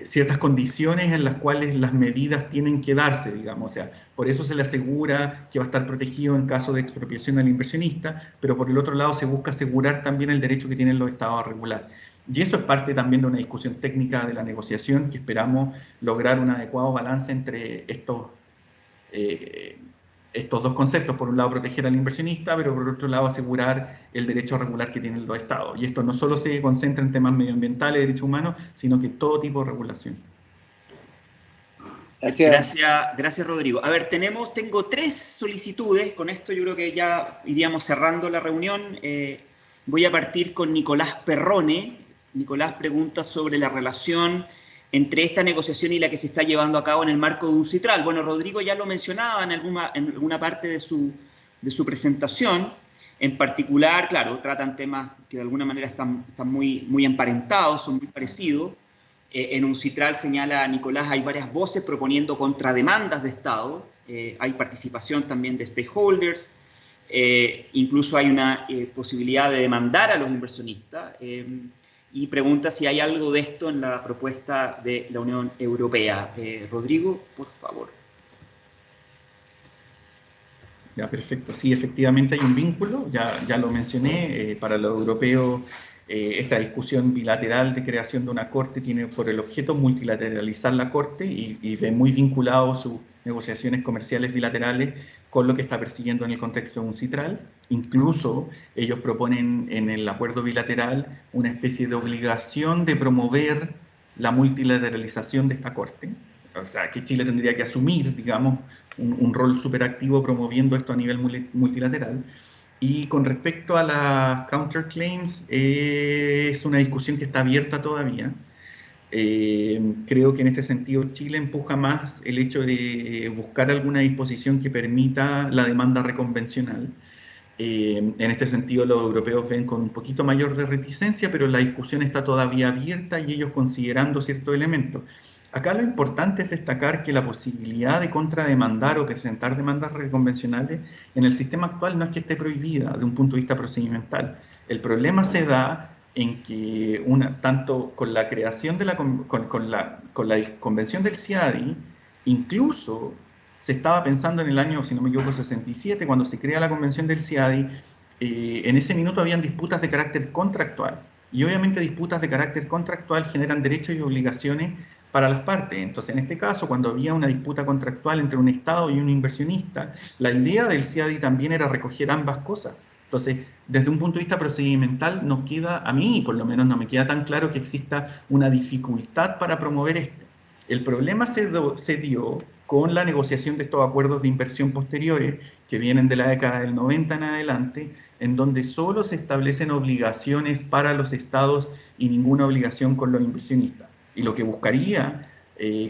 Speaker 3: ciertas condiciones en las cuales las medidas tienen que darse, digamos. O sea, por eso se le asegura que va a estar protegido en caso de expropiación al inversionista, pero por el otro lado se busca asegurar también el derecho que tienen los estados a regular. Y eso es parte también de una discusión técnica de la negociación, que esperamos lograr un adecuado balance entre estos dos conceptos: por un lado proteger al inversionista, pero por otro lado asegurar el derecho regular que tienen los estados. Y esto no solo se concentra en temas medioambientales, derechos humanos, sino que todo tipo de regulación.
Speaker 2: Gracias, Rodrigo. A ver, tengo 3 solicitudes. Con esto yo creo que ya iríamos cerrando la reunión. Voy a partir con Nicolás Perrone. Nicolás pregunta sobre la relación entre esta negociación y la que se está llevando a cabo en el marco de UNCITRAL. Bueno, Rodrigo ya lo mencionaba en alguna parte de su presentación. En particular, claro, tratan temas que de alguna manera están muy emparentados, son muy parecidos. En UNCITRAL, señala Nicolás, hay varias voces proponiendo contrademandas de Estado, hay participación también de stakeholders, incluso hay una posibilidad de demandar a los inversionistas, y pregunta si hay algo de esto en la propuesta de la Unión Europea. Rodrigo, por favor.
Speaker 3: Ya, perfecto. Sí, efectivamente hay un vínculo, ya lo mencioné. Para los europeos, esta discusión bilateral de creación de una corte tiene por el objeto multilateralizar la corte, y ve muy vinculado sus negociaciones comerciales bilaterales con lo que está persiguiendo en el contexto de UNCITRAL. Incluso ellos proponen en el acuerdo bilateral una especie de obligación de promover la multilateralización de esta corte. O sea, que Chile tendría que asumir, digamos, un rol súper activo promoviendo esto a nivel multilateral. Y con respecto a las counterclaims, es una discusión que está abierta todavía. Creo que en este sentido Chile empuja más el hecho de buscar alguna disposición que permita la demanda reconvencional. En este sentido los europeos ven con un poquito mayor de reticencia, pero la discusión está todavía abierta y ellos considerando ciertos elementos. Acá lo importante es destacar que la posibilidad de contrademandar o presentar demandas reconvencionales en el sistema actual no es que esté prohibida desde un punto de vista procedimental. El problema se da en que tanto con la creación de con la convención del CIADI, incluso se estaba pensando en el año, si no me equivoco, 67, cuando se crea la convención del CIADI, en ese minuto habían disputas de carácter contractual. Y obviamente disputas de carácter contractual generan derechos y obligaciones para las partes. Entonces, en este caso, cuando había una disputa contractual entre un Estado y un inversionista, la idea del CIADI también era recoger ambas cosas. Entonces, desde un punto de vista procedimental, no queda, a mí por lo menos no me queda tan claro que exista una dificultad para promover esto. El problema se dio con la negociación de estos acuerdos de inversión posteriores, que vienen de la década del 90 en adelante, en donde solo se establecen obligaciones para los estados y ninguna obligación con los inversionistas. Y lo que buscaría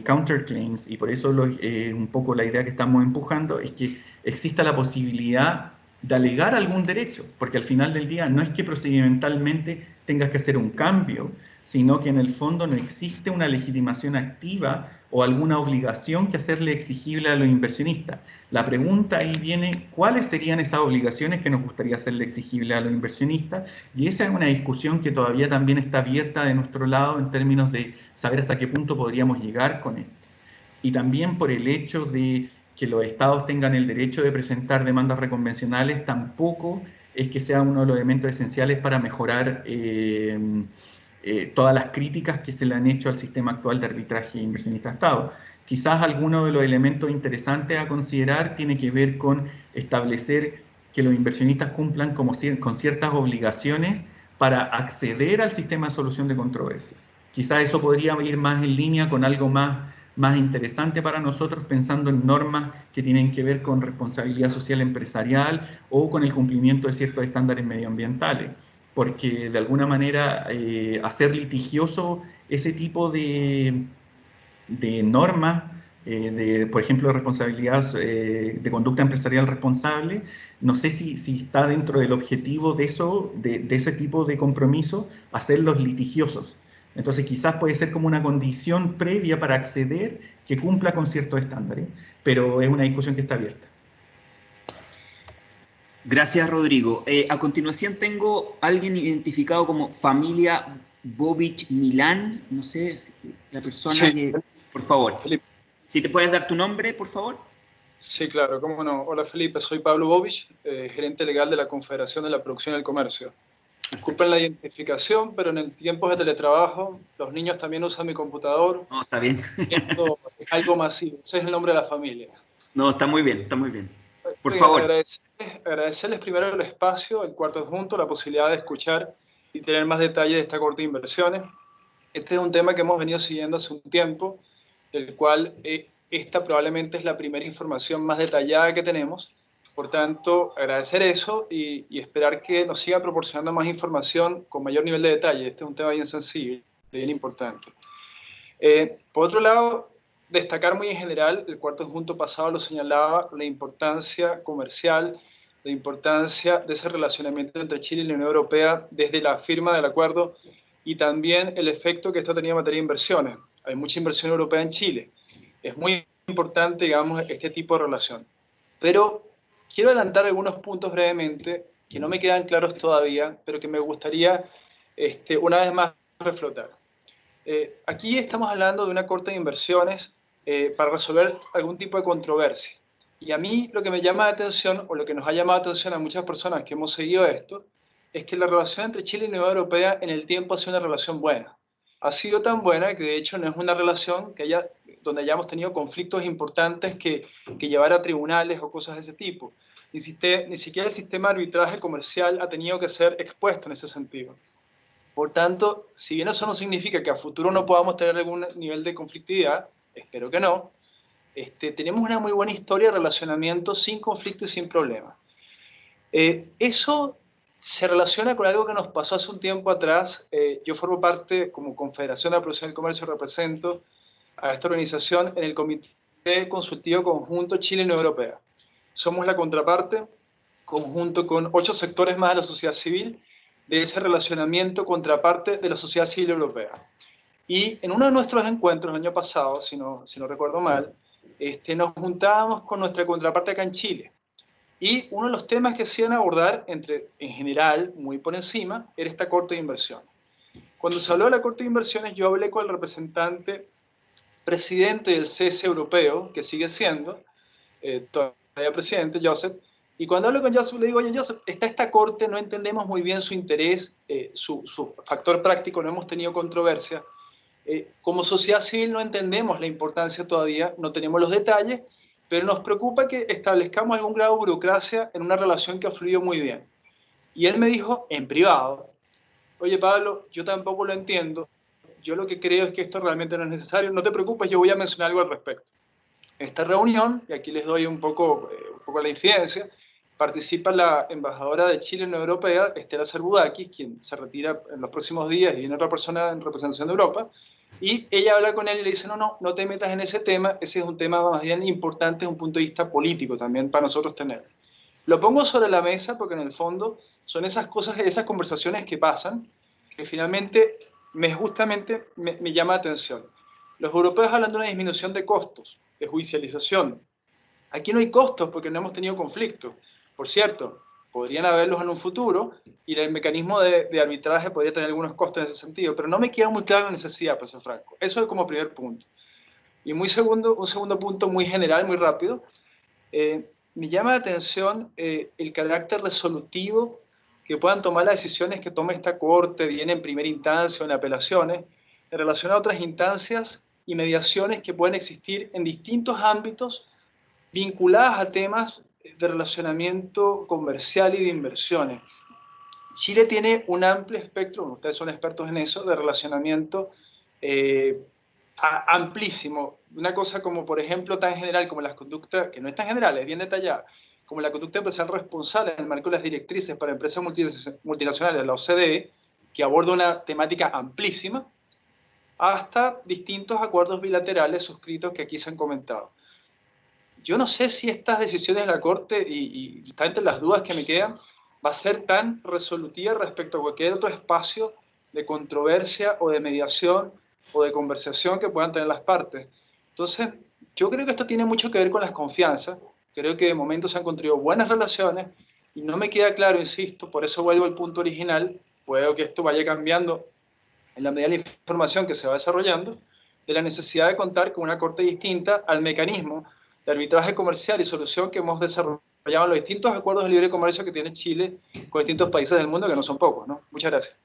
Speaker 3: counterclaims, y por eso un poco la idea que estamos empujando, es que exista la posibilidad de alegar algún derecho, porque al final del día no es que procedimentalmente tengas que hacer un cambio, sino que en el fondo no existe una legitimación activa o alguna obligación que hacerle exigible a los inversionistas. La pregunta ahí viene, ¿cuáles serían esas obligaciones que nos gustaría hacerle exigible a los inversionistas? Y esa es una discusión que todavía también está abierta de nuestro lado en términos de saber hasta qué punto podríamos llegar con esto. Y también por el hecho de que los estados tengan el derecho de presentar demandas reconvencionales, tampoco es que sea uno de los elementos esenciales para mejorar todas las críticas que se le han hecho al sistema actual de arbitraje inversionista-Estado. Quizás alguno de los elementos interesantes a considerar tiene que ver con establecer que los inversionistas cumplan con ciertas obligaciones para acceder al sistema de solución de controversias. Quizás eso podría ir más en línea con algo más interesante para nosotros, pensando en normas que tienen que ver con responsabilidad social empresarial o con el cumplimiento de ciertos estándares medioambientales, porque de alguna manera hacer litigioso ese tipo de normas, por ejemplo, de responsabilidad de conducta empresarial responsable, no sé si está dentro del objetivo de ese tipo de compromiso, hacerlos litigiosos. Entonces quizás puede ser como una condición previa para acceder que cumpla con ciertos estándares, pero es una discusión que está abierta.
Speaker 2: Gracias, Rodrigo. A continuación tengo a alguien identificado como familia Bobich Milán. No sé, la persona
Speaker 11: sí.
Speaker 2: que... Por favor,
Speaker 11: Felipe.
Speaker 2: Si te puedes dar tu nombre, por favor.
Speaker 11: Sí, claro, cómo no. Hola, Felipe, soy Pablo Bobich, gerente legal de la Confederación de la Producción y el Comercio. Disculpen la identificación, pero en el tiempo de teletrabajo, los niños también usan mi computador.
Speaker 2: No, está bien.
Speaker 11: Esto es algo masivo. Ese es el nombre de la familia.
Speaker 2: No, está muy bien, está muy bien. Por favor.
Speaker 11: Agradecerles primero el espacio, el cuarto adjunto, la posibilidad de escuchar y tener más detalles de esta corte de inversiones. Este es un tema que hemos venido siguiendo hace un tiempo, del cual esta probablemente es la primera información más detallada que tenemos. Por tanto, agradecer eso y esperar que nos siga proporcionando más información con mayor nivel de detalle. Este es un tema bien sensible, bien importante. Por otro lado, destacar muy en general, el cuarto adjunto pasado lo señalaba, la importancia comercial, la importancia de ese relacionamiento entre Chile y la Unión Europea desde la firma del acuerdo y también el efecto que esto tenía en materia de inversiones. Hay mucha inversión europea en Chile. Es muy importante, digamos, este tipo de relación. Pero quiero adelantar algunos puntos brevemente que no me quedan claros todavía, pero que me gustaría una vez más reflotar. Aquí estamos hablando de una corte de inversiones para resolver algún tipo de controversia. Y a mí lo que me llama la atención, o lo que nos ha llamado la atención a muchas personas que hemos seguido esto, es que la relación entre Chile y la Unión Europea en el tiempo ha sido una relación buena. Ha sido tan buena que de hecho no es una relación donde hayamos tenido conflictos importantes que llevar a tribunales o cosas de ese tipo. Ni siquiera el sistema de arbitraje comercial ha tenido que ser expuesto en ese sentido. Por tanto, si bien eso no significa que a futuro no podamos tener algún nivel de conflictividad, espero que no, tenemos una muy buena historia de relacionamiento sin conflicto y sin problema. Eso se relaciona con algo que nos pasó hace un tiempo atrás. Yo formo parte, como Confederación de la Producción y el Comercio, represento a esta organización en el Comité Consultivo Conjunto Chile-Unión Europea. Somos la contraparte, conjunto con 8 sectores más de la sociedad civil, de ese relacionamiento contraparte de la sociedad civil europea. Y en uno de nuestros encuentros el año pasado, si no recuerdo mal, nos juntábamos con nuestra contraparte acá en Chile. Y uno de los temas que se iban a abordar, en general, muy por encima, era esta corte de inversiones. Cuando se habló de la corte de inversiones, yo hablé con el representante presidente del CESE europeo, que sigue siendo todavía presidente, Joseph, y cuando hablo con Joseph le digo, oye Joseph, está esta corte, no entendemos muy bien su interés, su factor práctico, no hemos tenido controversia. Como sociedad civil no entendemos la importancia todavía, no tenemos los detalles, pero nos preocupa que establezcamos algún grado de burocracia en una relación que ha fluido muy bien. Y él me dijo en privado, oye Pablo, yo tampoco lo entiendo, yo lo que creo es que esto realmente no es necesario, no te preocupes, yo voy a mencionar algo al respecto. En esta reunión, y aquí les doy un poco la incidencia, participa la embajadora de Chile en la Unión Europea, Estela Serbudakis, quien se retira en los próximos días y viene otra persona en representación de Europa, y ella habla con él y le dice, no te metas en ese tema, ese es un tema más bien importante desde un punto de vista político también para nosotros tener. Lo pongo sobre la mesa porque en el fondo son esas cosas, esas conversaciones que pasan, que finalmente justamente me llama la atención. Los europeos hablan de una disminución de costos, de judicialización. Aquí no hay costos porque no hemos tenido conflicto. Por cierto, podrían haberlos en un futuro y el mecanismo de arbitraje podría tener algunos costos en ese sentido, pero no me queda muy clara la necesidad, para ser franco. Eso es como primer punto. Y un segundo punto muy general, muy rápido, me llama la atención el carácter resolutivo que puedan tomar las decisiones que tome esta corte, bien en primera instancia o en apelaciones, en relación a otras instancias y mediaciones que pueden existir en distintos ámbitos vinculadas a temas de relacionamiento comercial y de inversiones. Chile tiene un amplio espectro, ustedes son expertos en eso, de relacionamiento amplísimo. Una cosa como, por ejemplo, tan general como las conductas, que no es tan general, es bien detallada, como la conducta empresarial responsable en el marco de las directrices para empresas multinacionales de la OCDE, que aborda una temática amplísima, hasta distintos acuerdos bilaterales suscritos que aquí se han comentado. Yo no sé si estas decisiones de la Corte, y está entre las dudas que me quedan, va a ser tan resolutiva respecto a cualquier otro espacio de controversia o de mediación o de conversación que puedan tener las partes. Entonces, yo creo que esto tiene mucho que ver con las confianzas. Creo que de momento se han construido buenas relaciones y no me queda claro, insisto, por eso vuelvo al punto original, puedo que esto vaya cambiando en la medida de la información que se va desarrollando, de la necesidad de contar con una corte distinta al mecanismo de arbitraje comercial y solución que hemos desarrollado en los distintos acuerdos de libre comercio que tiene Chile con distintos países del mundo, que no son pocos, ¿no? Muchas gracias.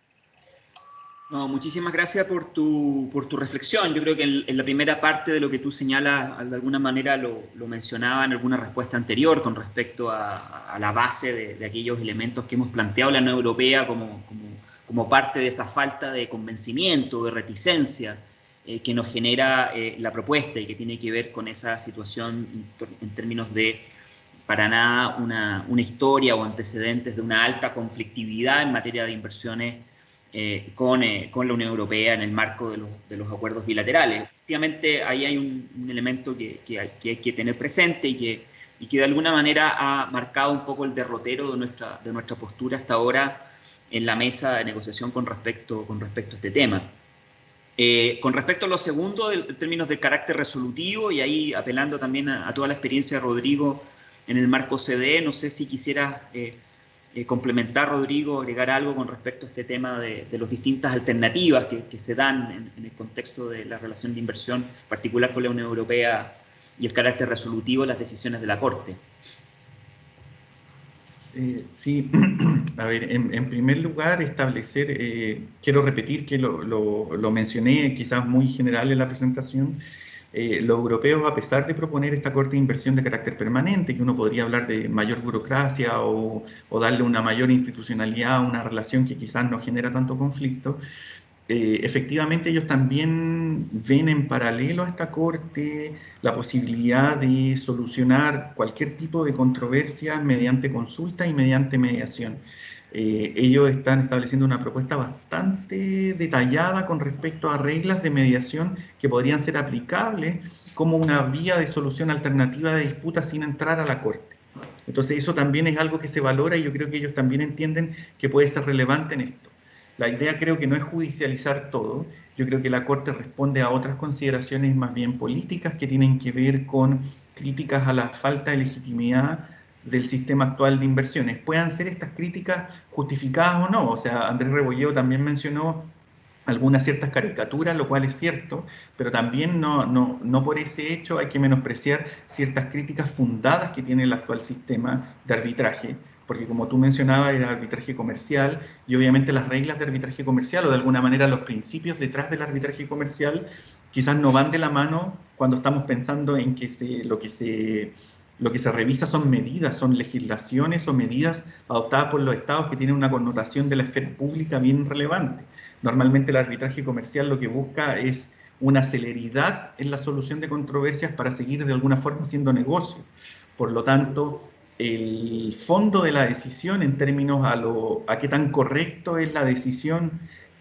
Speaker 2: No, muchísimas gracias por tu reflexión. Yo creo que en la primera parte de lo que tú señalas, de alguna manera lo mencionaba en alguna respuesta anterior con respecto a la base de aquellos elementos que hemos planteado la Unión Europea como parte de esa falta de convencimiento, de reticencia que nos genera la propuesta y que tiene que ver con esa situación en términos de, para nada, una historia o antecedentes de una alta conflictividad en materia de inversiones con la Unión Europea en el marco de los acuerdos bilaterales. Efectivamente, ahí hay un elemento que hay que tener presente y que de alguna manera ha marcado un poco el derrotero de nuestra postura hasta ahora en la mesa de negociación con respecto a este tema. Con respecto a lo segundo, en términos de carácter resolutivo, y ahí apelando también a toda la experiencia de Rodrigo en el marco OCDE, no sé si quisieras complementar, Rodrigo, agregar algo con respecto a este tema de las distintas alternativas que se dan en el contexto de la relación de inversión, particular con la Unión Europea, y el carácter resolutivo de las decisiones de la Corte.
Speaker 3: Sí, a ver, en primer lugar, establecer, quiero repetir que lo mencioné quizás muy general en la presentación. Los europeos, a pesar de proponer esta corte de inversión de carácter permanente, que uno podría hablar de mayor burocracia o darle una mayor institucionalidad a una relación que quizás no genera tanto conflicto, efectivamente ellos también ven en paralelo a esta corte la posibilidad de solucionar cualquier tipo de controversia mediante consulta y mediante mediación. Ellos están estableciendo una propuesta bastante detallada con respecto a reglas de mediación que podrían ser aplicables como una vía de solución alternativa de disputas sin entrar a la Corte. Entonces eso también es algo que se valora y yo creo que ellos también entienden que puede ser relevante en esto. La idea creo que no es judicializar todo, yo creo que la Corte responde a otras consideraciones más bien políticas que tienen que ver con críticas a la falta de legitimidad del sistema actual de inversiones. Puedan ser estas críticas justificadas o no, o sea, Andrés Rebolledo también mencionó algunas ciertas caricaturas, lo cual es cierto, pero también no por ese hecho hay que menospreciar ciertas críticas fundadas que tiene el actual sistema de arbitraje, porque como tú mencionabas, era arbitraje comercial, y obviamente las reglas de arbitraje comercial, o de alguna manera los principios detrás del arbitraje comercial, quizás no van de la mano cuando estamos pensando en que lo que se revisa son medidas, son legislaciones o medidas adoptadas por los estados que tienen una connotación de la esfera pública bien relevante. Normalmente el arbitraje comercial lo que busca es una celeridad en la solución de controversias para seguir de alguna forma haciendo negocio. Por lo tanto, el fondo de la decisión en términos a qué tan correcto es la decisión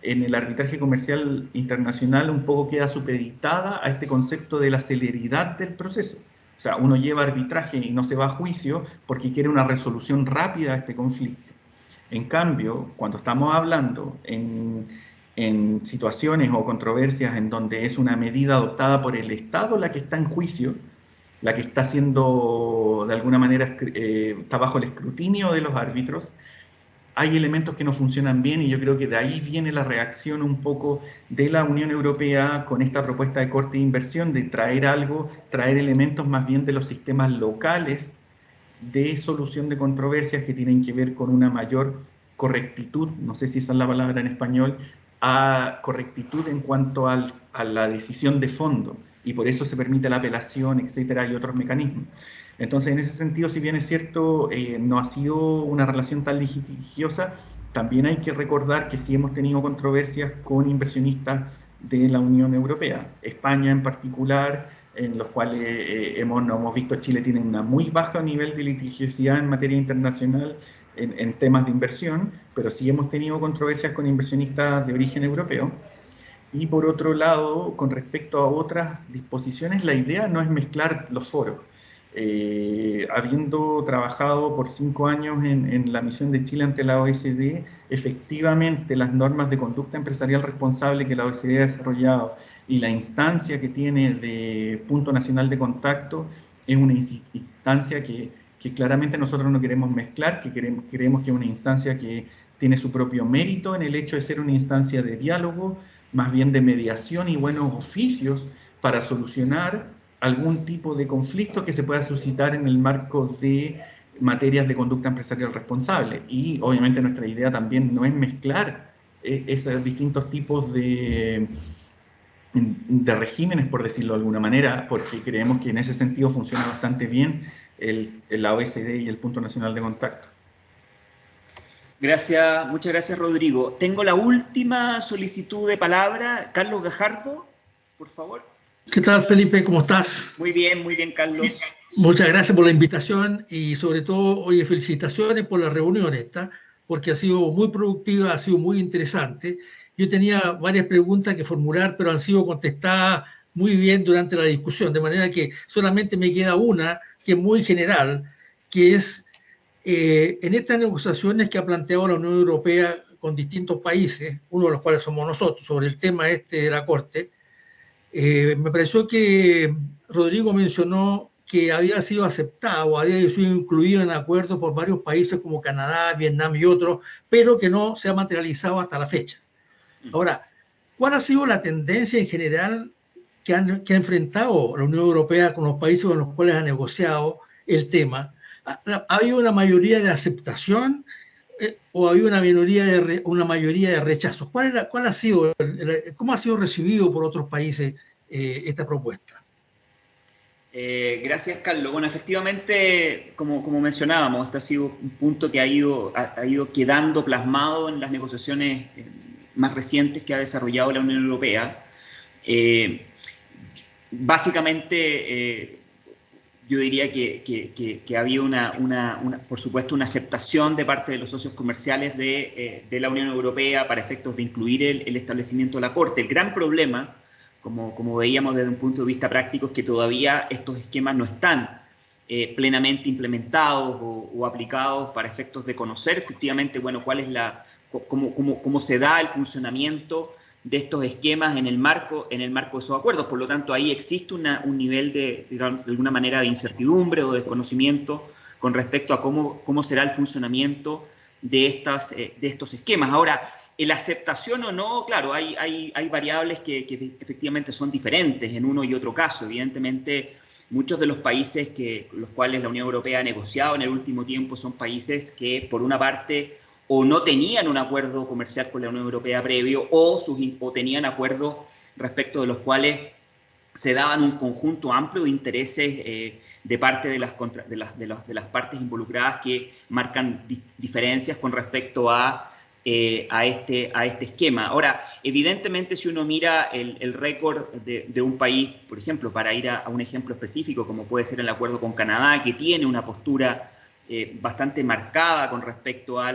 Speaker 3: en el arbitraje comercial internacional un poco queda supeditada a este concepto de la celeridad del proceso. O sea, uno lleva arbitraje y no se va a juicio porque quiere una resolución rápida de este conflicto. En cambio, cuando estamos hablando en situaciones o controversias en donde es una medida adoptada por el Estado la que está en juicio, la que está siendo, de alguna manera, está bajo el escrutinio de los árbitros, hay elementos que no funcionan bien y yo creo que de ahí viene la reacción un poco de la Unión Europea con esta propuesta de corte de inversión, de traer elementos más bien de los sistemas locales de solución de controversias que tienen que ver con una mayor correctitud, no sé si esa es la palabra en español, a correctitud en cuanto a la decisión de fondo, y por eso se permite la apelación, etcétera, y otros mecanismos. Entonces, en ese sentido, si bien es cierto, no ha sido una relación tan litigiosa, también hay que recordar que sí hemos tenido controversias con inversionistas de la Unión Europea, España en particular, en los cuales hemos visto que Chile tiene un muy bajo nivel de litigiosidad en materia internacional en temas de inversión, pero sí hemos tenido controversias con inversionistas de origen europeo. Y por otro lado, con respecto a otras disposiciones, la idea no es mezclar los foros. Habiendo trabajado por 5 años en la misión de Chile ante la OECD, efectivamente las normas de conducta empresarial responsable que la OECD ha desarrollado y la instancia que tiene de punto nacional de contacto es una instancia que claramente nosotros no queremos mezclar, que creemos que es una instancia que tiene su propio mérito en el hecho de ser una instancia de diálogo, más bien de mediación y buenos oficios para solucionar algún tipo de conflicto que se pueda suscitar en el marco de materias de conducta empresarial responsable. Y obviamente nuestra idea también no es mezclar esos distintos tipos de regímenes, por decirlo de alguna manera, porque creemos que en ese sentido funciona bastante bien la OECD y el punto nacional de contacto.
Speaker 2: Gracias, muchas gracias, Rodrigo. Tengo la última solicitud de palabra. Carlos Gajardo, por favor.
Speaker 12: ¿Qué tal, Felipe? ¿Cómo estás?
Speaker 2: Muy bien, Carlos.
Speaker 12: Muchas gracias por la invitación y sobre todo, oye, felicitaciones por la reunión esta, porque ha sido muy productiva, ha sido muy interesante. Yo tenía varias preguntas que formular, pero han sido contestadas muy bien durante la discusión, de manera que solamente me queda una, que es muy general, que es en estas negociaciones que ha planteado la Unión Europea con distintos países, uno de los cuales somos nosotros, sobre el tema de la Corte, me pareció que Rodrigo mencionó que había sido aceptado, había sido incluido en acuerdos por varios países como Canadá, Vietnam y otros, pero que no se ha materializado hasta la fecha. Ahora, ¿cuál ha sido la tendencia en general que ha enfrentado la Unión Europea con los países con los cuales ha negociado el tema? ¿Ha habido una mayoría de aceptación o ha habido una mayoría de rechazos? ¿Cómo ha sido recibido por otros países esta propuesta?
Speaker 2: Gracias, Carlos. Bueno, efectivamente, como mencionábamos, este ha sido un punto que ha ido quedando plasmado en las negociaciones más recientes que ha desarrollado la Unión Europea. Básicamente, yo diría que había por supuesto, una aceptación de parte de los socios comerciales de la Unión Europea para efectos de incluir el establecimiento de la Corte. El gran problema, como veíamos desde un punto de vista práctico, es que todavía estos esquemas no están plenamente implementados o aplicados para efectos de conocer efectivamente, bueno, cómo se da el funcionamiento de estos esquemas en el marco de esos acuerdos. Por lo tanto, ahí existe un nivel de alguna manera de incertidumbre o desconocimiento con respecto a cómo será el funcionamiento de estos esquemas. Ahora, la aceptación o no, claro, hay variables que efectivamente son diferentes en uno y otro caso. Evidentemente, muchos de los países los cuales la Unión Europea ha negociado en el último tiempo son países que, por una parte, o no tenían un acuerdo comercial con la Unión Europea previo, o tenían acuerdos respecto de los cuales se daban un conjunto amplio de intereses de parte de las partes involucradas que marcan diferencias con respecto a este esquema. Ahora, evidentemente, si uno mira el récord de un país, por ejemplo, para ir a un ejemplo específico, como puede ser el acuerdo con Canadá, que tiene una postura bastante marcada con respecto a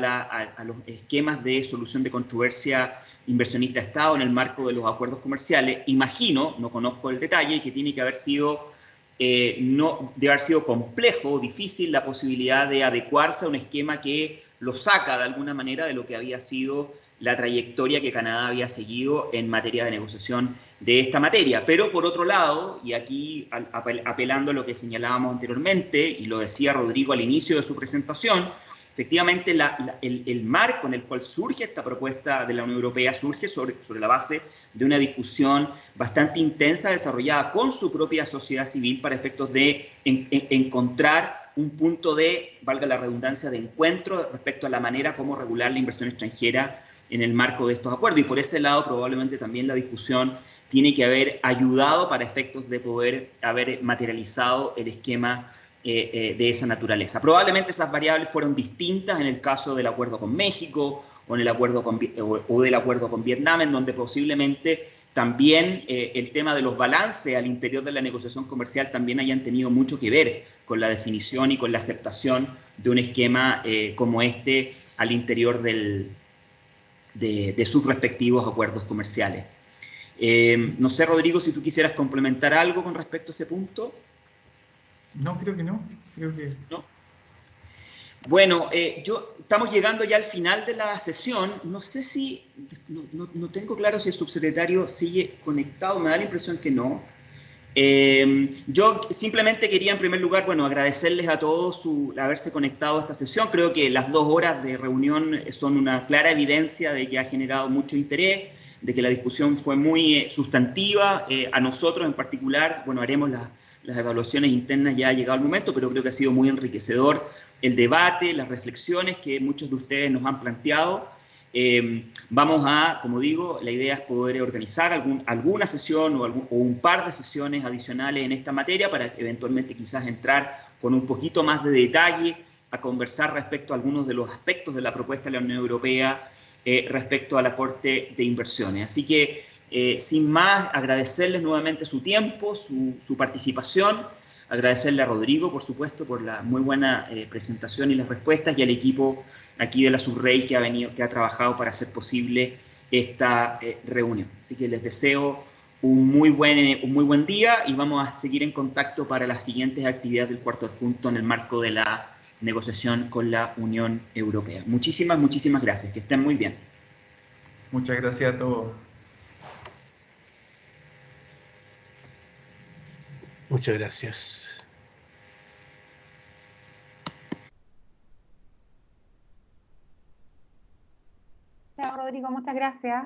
Speaker 2: los esquemas de solución de controversia inversionista-Estado en el marco de los acuerdos comerciales, imagino, no conozco el detalle, que tiene que haber sido, debe haber sido complejo, difícil la posibilidad de adecuarse a un esquema que lo saca de alguna manera de lo que había sido la trayectoria que Canadá había seguido en materia de negociación de esta materia. Pero por otro lado, y aquí apelando a lo que señalábamos anteriormente, y lo decía Rodrigo al inicio de su presentación, efectivamente el marco en el cual surge esta propuesta de la Unión Europea surge sobre la base de una discusión bastante intensa desarrollada con su propia sociedad civil para efectos de encontrar un punto de, valga la redundancia, de encuentro respecto a la manera como regular la inversión extranjera en el marco de estos acuerdos. Y por ese lado probablemente también la discusión tiene que haber ayudado para efectos de poder haber materializado el esquema de esa naturaleza. Probablemente esas variables fueron distintas en el caso del acuerdo con México o, en el acuerdo o del acuerdo con Vietnam, en donde posiblemente también el tema de los balances al interior de la negociación comercial también hayan tenido mucho que ver con la definición y con la aceptación de un esquema como este al interior de sus respectivos acuerdos comerciales. No sé, Rodrigo, si tú quisieras complementar algo con respecto a ese punto.
Speaker 3: No, creo que no. Creo que...
Speaker 2: ¿No? Bueno, estamos llegando ya al final de la sesión. No sé si, no tengo claro si el subsecretario sigue conectado, me da la impresión que no. Yo simplemente quería en primer lugar, bueno, agradecerles a todos haberse conectado a esta sesión. Creo que las 2 horas de reunión son una clara evidencia de que ha generado mucho interés, de que la discusión fue muy sustantiva. A nosotros en particular, bueno, haremos las evaluaciones internas, ya ha llegado el momento, pero creo que ha sido muy enriquecedor el debate, las reflexiones que muchos de ustedes nos han planteado. Vamos a, como digo, la idea es poder organizar alguna sesión o un par de sesiones adicionales en esta materia para eventualmente quizás entrar con un poquito más de detalle a conversar respecto a algunos de los aspectos de la propuesta de la Unión Europea respecto a la Corte de Inversiones. Así que, sin más, agradecerles nuevamente su tiempo, su participación, agradecerle a Rodrigo, por supuesto, por la muy buena presentación y las respuestas, y al equipo aquí de la Subrey que ha trabajado para hacer posible esta reunión. Así que les deseo un muy buen día y vamos a seguir en contacto para las siguientes actividades del cuarto adjunto en el marco de la negociación con la Unión Europea. Muchísimas gracias. Que estén muy bien.
Speaker 3: Muchas gracias a todos.
Speaker 12: Muchas gracias.
Speaker 4: Chao, Rodrigo, muchas gracias.